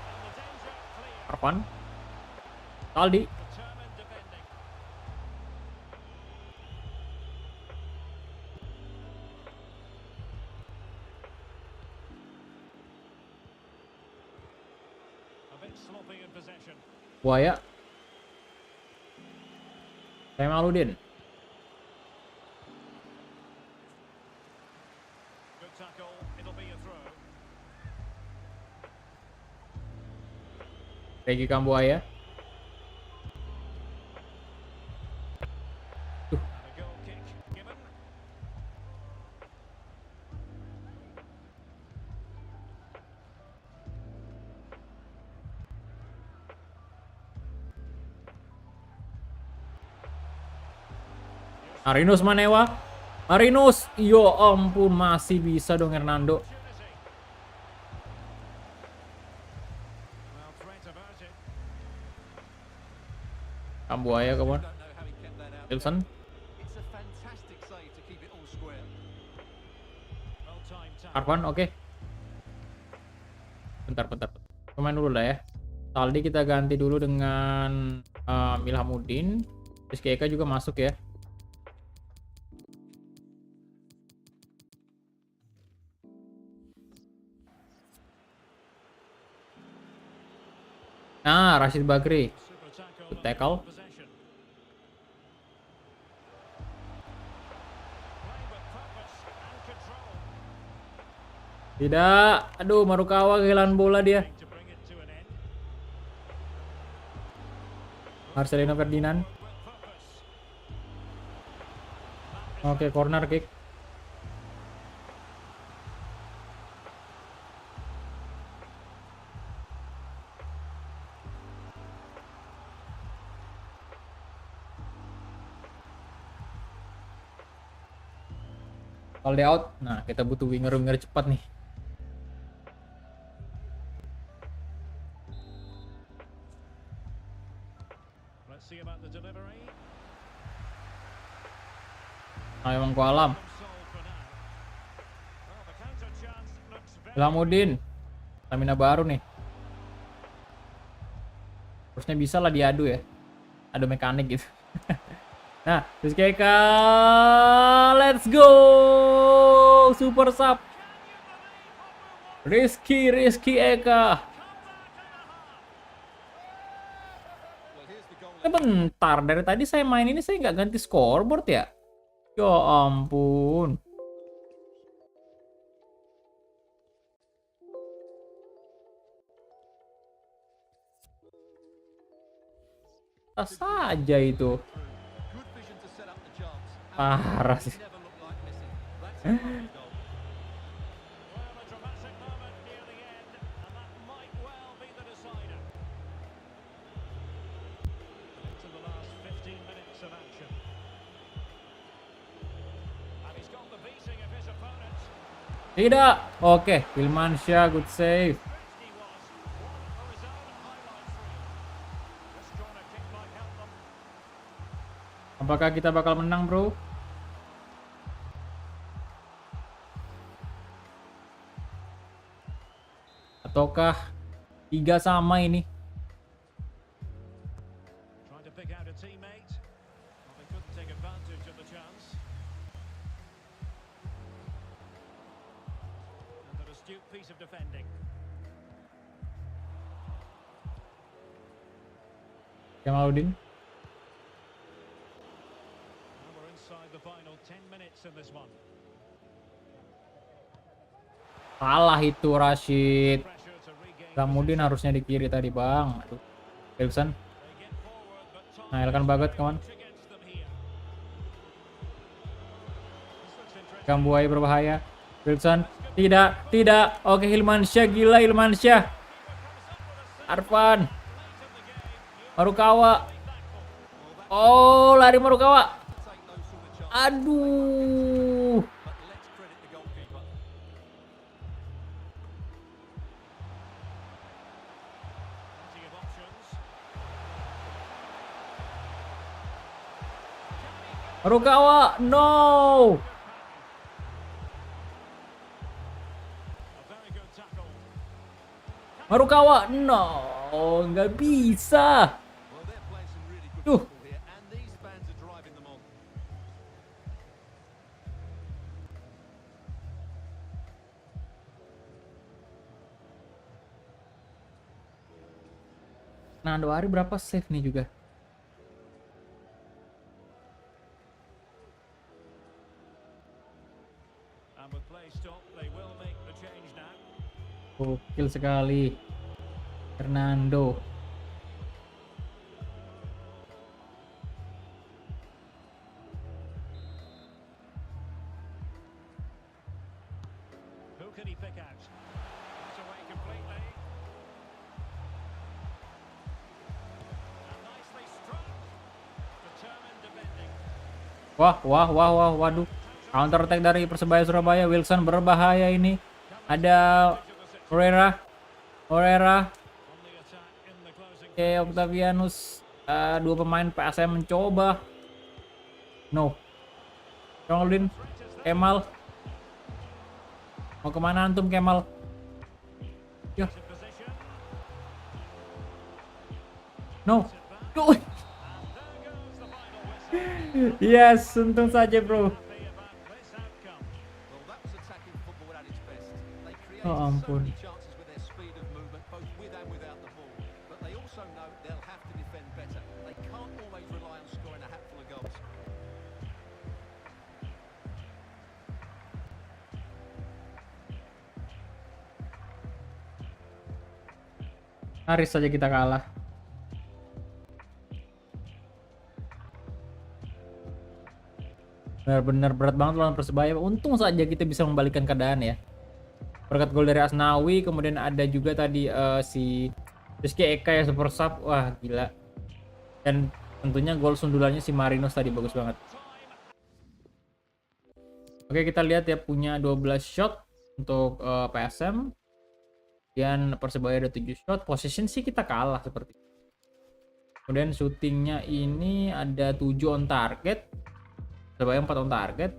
And the danger clear. Arfan, Saldi, Determined defending. A bit sloppy in possession. Buaya, Aludin, Good tackle. It'll be a throw. Regi Kambuaya. And a goal kick given. Marinus Manewa. Marinus. Yo ampun, masih bisa dong Hernando. Opportunity. Well, threat averted. Kambuaya, come on. Don't know how he kept that out. Wilson. It's a fantastic save to keep it all square. Well timed tackle. Arvan, oke. Bentar. Pemain dulu lah ya. Saldi kita ganti dulu dengan Milhamudin. Rizky Eka juga masuk ya. Nah, Rashid Bakri. Super tackle. Good and tackle. possession. Play with purpose and control. Tidak. Aduh, Marukawa kehilangan bola dia. To bring it to an end. Marcelino Ferdinand. With purpose. Oke, corner kick. Kalau dia out, nah kita butuh winger cepat nih. Let's see about the delivery. Ayo Mangku Alam. Solved for now. Well, the counter chance looks very Ilhamudin. Stamina baru nih. Harusnya bisa lah diadu ya. Adu mekanik gitu. Nah, Rizky Eka. Let's go. Super sub. Rizky Eka. Well, here's the goal. Bentar, dari tadi saya main ini saya nggak ganti scoreboard ya? Ya ampun. Tas saja itu. Good vision to set up the chance. Parah sih. Never looked like missing. That's a lovely goal. well, a dramatic moment near the end, and that might well be the decider. Into the last 15 minutes of action. And he's got the beating of his opponent. Tidak. Oke, Wilmansyah good save. Gretzky was one of his own highlight reel. This corner kick might help them. Apakah kita bakal menang, bro? Ataukah 3 sama ini? Trying to pick out a teammate. Well, they couldn't take advantage of the chance. And an astute piece of defending. Jamaluddin. Now we're inside the final 10 minutes in this one. Salah itu Rashid. Pressure to regain Samudin harusnya di kiri tadi, Bang. Aduh. Wilson. They get forward, but Tom Nah, elkan banget, kawan. against them here. This looks interesting. Kambuaya berbahaya. Wilson. Tidak. Oke, Hilmansyah. Gila Hilmansyah. Arvan. Marukawa. Oh, lari Marukawa. Take those sort of chances. Aduh. But let's credit the goalkeeper. Plenty of options. Marukawa. No. A very good tackle. Marukawa. No. Nggak bisa. Well, they're playing some really good Duh. football here, and these fans are driving them on. Nah, Ari berapa save nih juga? And with play stopped, they will make the change now. Gokil sekali. Fernando. can he pick out? It's away completely. And nicely struck. Determined defending. Waduh. Counter attack dari Persebaya Surabaya. Wilson berbahaya ini. Ada Herrera. On the attack in the closing. Oke, Octavianus. Dua pemain PSM mencoba. No. Jonglin. Kemal. Mau kemana antum, Kemal? Ya. Position. No. No. And there goes the final whistle. Yes, untung saja, bro. Happy about this outcome. Well, that was attacking football at its best. They created Oh, so ampun. many chances with their speed of movement, both with and without the ball. But they also know they'll have to defend better. They can't always rely on scoring a hatful of goals. Nyaris saja kita kalah. Benar-benar berat banget lawan Persebaya. Untung saja kita bisa membalikkan keadaan ya. Berkat gol dari Asnawi, kemudian ada juga tadi si Rizky Eka ya super sub. Wah, gila. Dan tentunya gol sundulannya si Marinos tadi bagus banget. Oke, kita lihat ya punya 12 shot untuk PSM. Dan Persebaya ada 7 shot. Possession sih kita kalah seperti itu. Kemudian shootingnya ini ada 7 on target. Persebaya 4 on target.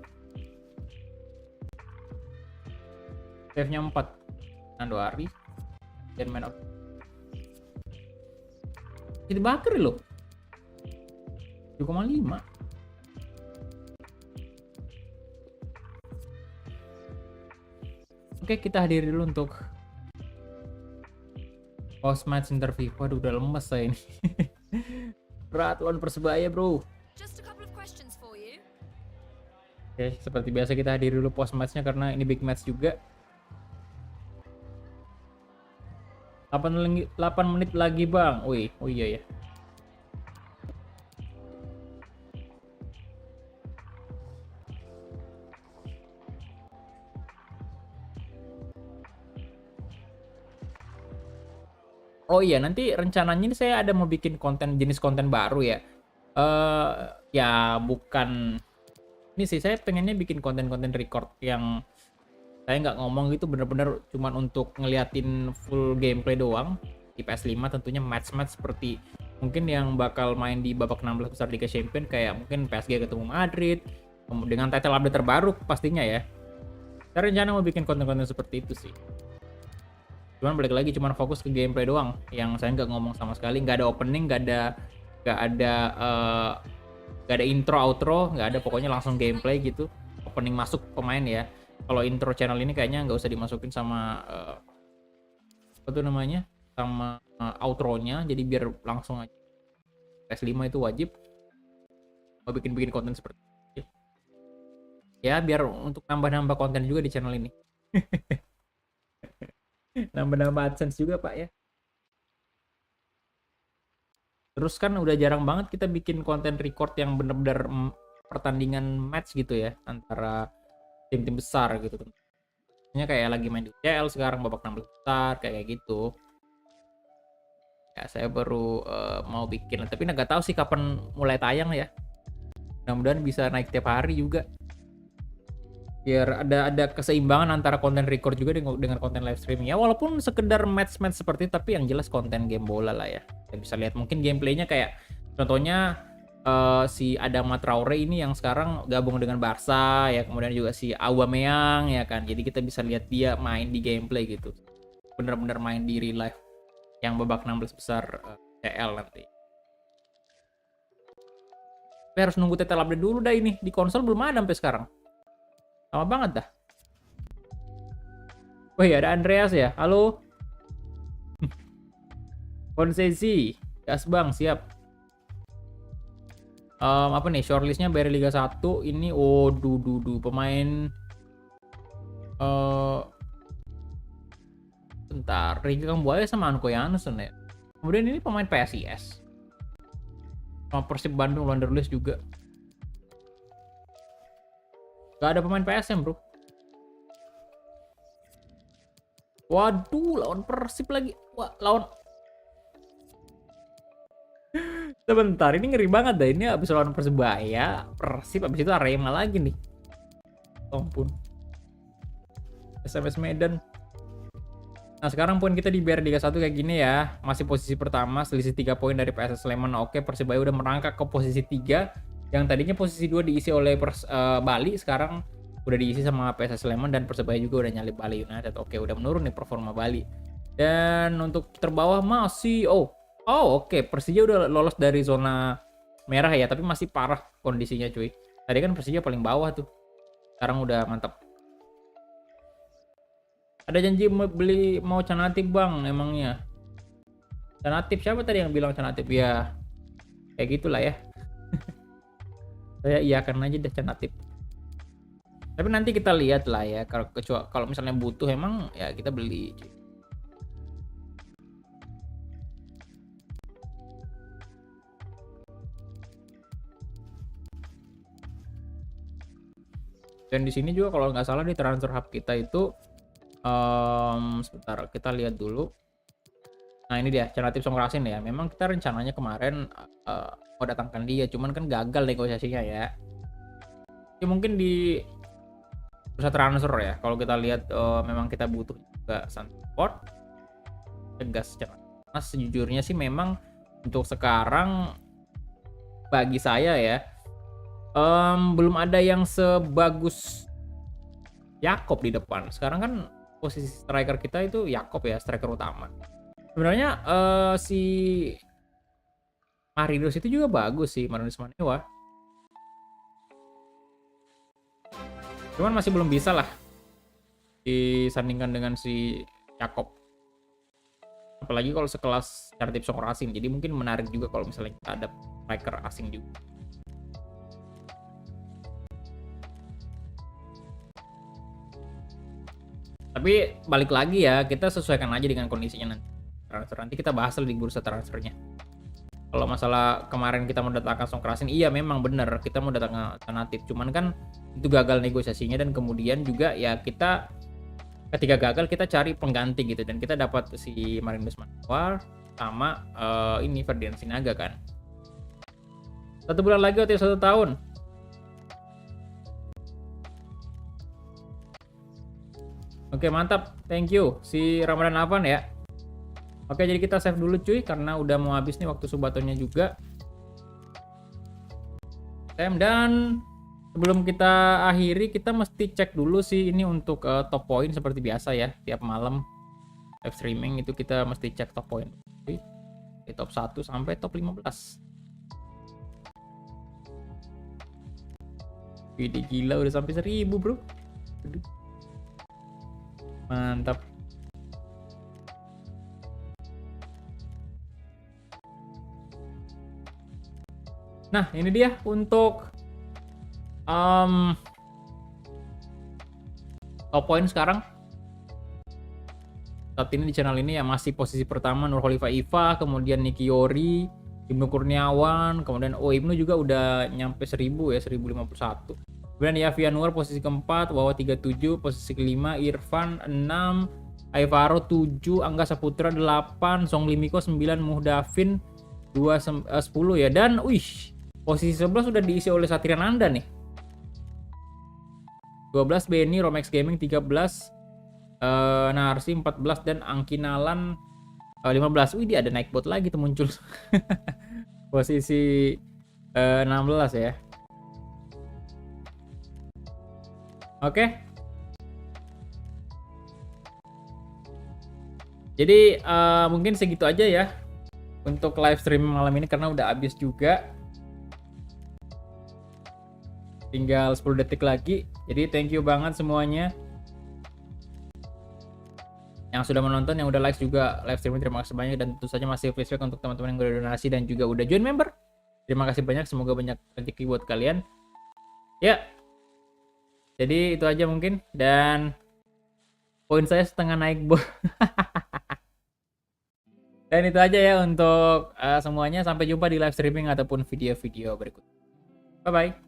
Save-nya 4. Nandoari. Dan man of. Jadi Bakri loh. 7,5. Oke, kita hadiri dulu untuk post match interview. Waduh, udah lemes saya ini. Berat lawan Persebaya, bro. Just a couple of questions for you. Oke, seperti biasa kita hadiri dulu post matchnya karena ini big match juga. 8 menit lagi, Bang. Wih, oh iya ya. Oh iya, nanti rencananya ini saya ada mau bikin konten jenis konten baru ya. Ya bukan ini sih, saya pengennya bikin konten-konten record yang saya nggak ngomong gitu, bener-bener cuman untuk ngeliatin full gameplay doang di PS5, tentunya match-match seperti mungkin yang bakal main di babak 16 besar Liga Champions kayak mungkin PSG ketemu Madrid dengan title update terbaru pastinya ya. Saya rencana mau bikin konten-konten seperti itu sih. Cuman balik lagi cuman fokus ke gameplay doang yang saya nggak ngomong sama sekali, nggak ada opening, nggak ada intro outro, nggak ada, pokoknya langsung gameplay gitu. Opening masuk pemain ya. Kalau intro channel ini kayaknya nggak usah dimasukin sama apa tuh namanya, sama outro-nya, jadi biar langsung aja. PS5 itu wajib. Mau bikin konten seperti itu ya, biar untuk nambah-nambah konten juga di channel ini. Nambah-nambah AdSense juga, Pak ya. Terus kan udah jarang banget kita bikin konten record yang bener-bener pertandingan match gitu ya antara tim-tim besar gitu. Tentunya kayak lagi main di UCL sekarang babak 16 besar kayak gitu. Ya saya baru mau bikin, tapi nggak tahu sih kapan mulai tayang ya. Mudah-mudahan bisa naik tiap hari juga. Biar ada keseimbangan antara konten record juga dengan konten live streaming ya, walaupun sekedar match-match seperti itu, tapi yang jelas konten game bola lah ya. Kita bisa lihat mungkin gameplaynya kayak contohnya si Adama Traore ini yang sekarang gabung dengan Barca ya, kemudian juga si Aubameyang ya kan, jadi kita bisa lihat dia main di gameplay gitu, bener-bener main di real life yang babak 16 besar CL nanti. Tapi harus nunggu title update dulu dah, ini di konsol belum ada sampai sekarang. Lama banget dah. Wih, ada Andreas ya. Halo. Konsesi. Gas Bang, siap. Apa nih shortlistnya dari Liga 1 ini? Oh, pemain bentar, Ricky Kambuaya sama Anko Janssen ya. Kemudian ini pemain PSIS. Sama Persib Bandung, Wanderlust juga. Gak ada pemain PSM, bro. Waduh, lawan Persib lagi. Wah, lawan... Sebentar, ini ngeri banget dah. Ini abis lawan Persebaya, Persib, abis itu Arema lagi nih. Ampun. SMS Medan. Nah, sekarang pun kita di BR Liga 1 kayak gini ya. Masih posisi pertama, selisih 3 poin dari PSS Sleman. Oke, Persebaya udah merangkak ke posisi 3. Yang tadinya posisi 2 diisi oleh Bali, sekarang udah diisi sama PSS Sleman, dan Persebaya juga udah nyalip Bali United. Oke, udah menurun nih performa Bali. Dan untuk terbawah masih oke, Persija udah lolos dari zona merah ya, tapi masih parah kondisinya cuy. Tadi kan Persija paling bawah tuh. Sekarang udah mantap. Ada janji mau Canatip bang, emangnya? Canatip siapa tadi yang bilang Canatip? Ya kayak gitulah ya. Saya iyakan aja deh Canatip. Tapi nanti kita lihat lah ya, kalau misalnya butuh emang ya kita beli. Dan di sini juga kalau nggak salah di transfer hub kita itu sebentar kita lihat dulu. Nah ini dia Canatip Songkrasin ya. Memang kita rencananya kemarin mau datangkan dia, cuman kan gagal negosiasinya ya. Ya mungkin di pusat transfer ya. Kalau kita lihat memang kita butuh juga support tegas. Karena sejujurnya sih memang untuk sekarang bagi saya ya belum ada yang sebagus Yakob di depan. Sekarang kan posisi striker kita itu Yakob ya, striker utama. Sebenarnya si Marinos itu juga bagus sih, Marinos Manewa. Cuman masih belum bisa lah disandingkan dengan si Yakob. Apalagi kalau sekelas Canatip Songkrasin. Jadi mungkin menarik juga kalau misalnya kita ada striker asing juga. Tapi balik lagi ya, kita sesuaikan aja dengan kondisinya nanti. Transfer nanti kita bahas di bursa transfernya. Kalau masalah kemarin kita mau datangkan Songkrasin, iya memang benar kita mau datangkan Canatip. Cuman kan itu gagal negosiasinya, dan kemudian juga ya kita ketika gagal kita cari pengganti gitu, dan kita dapat si Marinos Manewa sama ini Ferdian Sinaga kan. 1 bulan lagi atau 1 tahun. Oke mantap, thank you si Ramadan Afan ya. Oke jadi kita save dulu cuy, karena udah mau habis nih waktu subatonya juga. Dan sebelum kita akhiri, kita mesti cek dulu sih ini untuk top point seperti biasa ya. Tiap malam live streaming itu kita mesti cek top point di top 1 sampai top 15. Wih gila udah sampai 1000 bro. Aduh. Mantap. Nah ini dia untuk top point sekarang. Saat ini di channel ini ya masih posisi pertama Nurholyfa Iva, kemudian Niki Yori, Ibnu Kurniawan, kemudian Ibnu juga udah nyampe 1000 ya, 1051. Kemudian Yafi Anwar posisi keempat, Wawa 37, posisi kelima, Irfan 6, Aivaro 7, Angga Saputra 8, Song Limiko 9, Muhdafin 10 ya. Dan posisi 11 sudah diisi oleh Satria Nanda nih. 12 Benny, Romex Gaming 13, Narsi 14, dan Angkinalan 15. Dia ada naik bot lagi tuh muncul. Posisi 16 ya. Oke. Jadi mungkin segitu aja ya untuk live stream malam ini, karena udah habis juga. Tinggal 10 detik lagi. Jadi thank you banget semuanya yang sudah menonton, yang udah like juga live stream, terima kasih banyak. Dan tentu saja masih flashback untuk teman-teman yang udah donasi dan juga udah join member. Terima kasih banyak, semoga banyak rezeki buat kalian. Ya. Jadi itu aja mungkin, dan poin saya setengah naik bos. Dan itu aja ya untuk semuanya. Sampai jumpa di live streaming ataupun video-video berikut. Bye bye.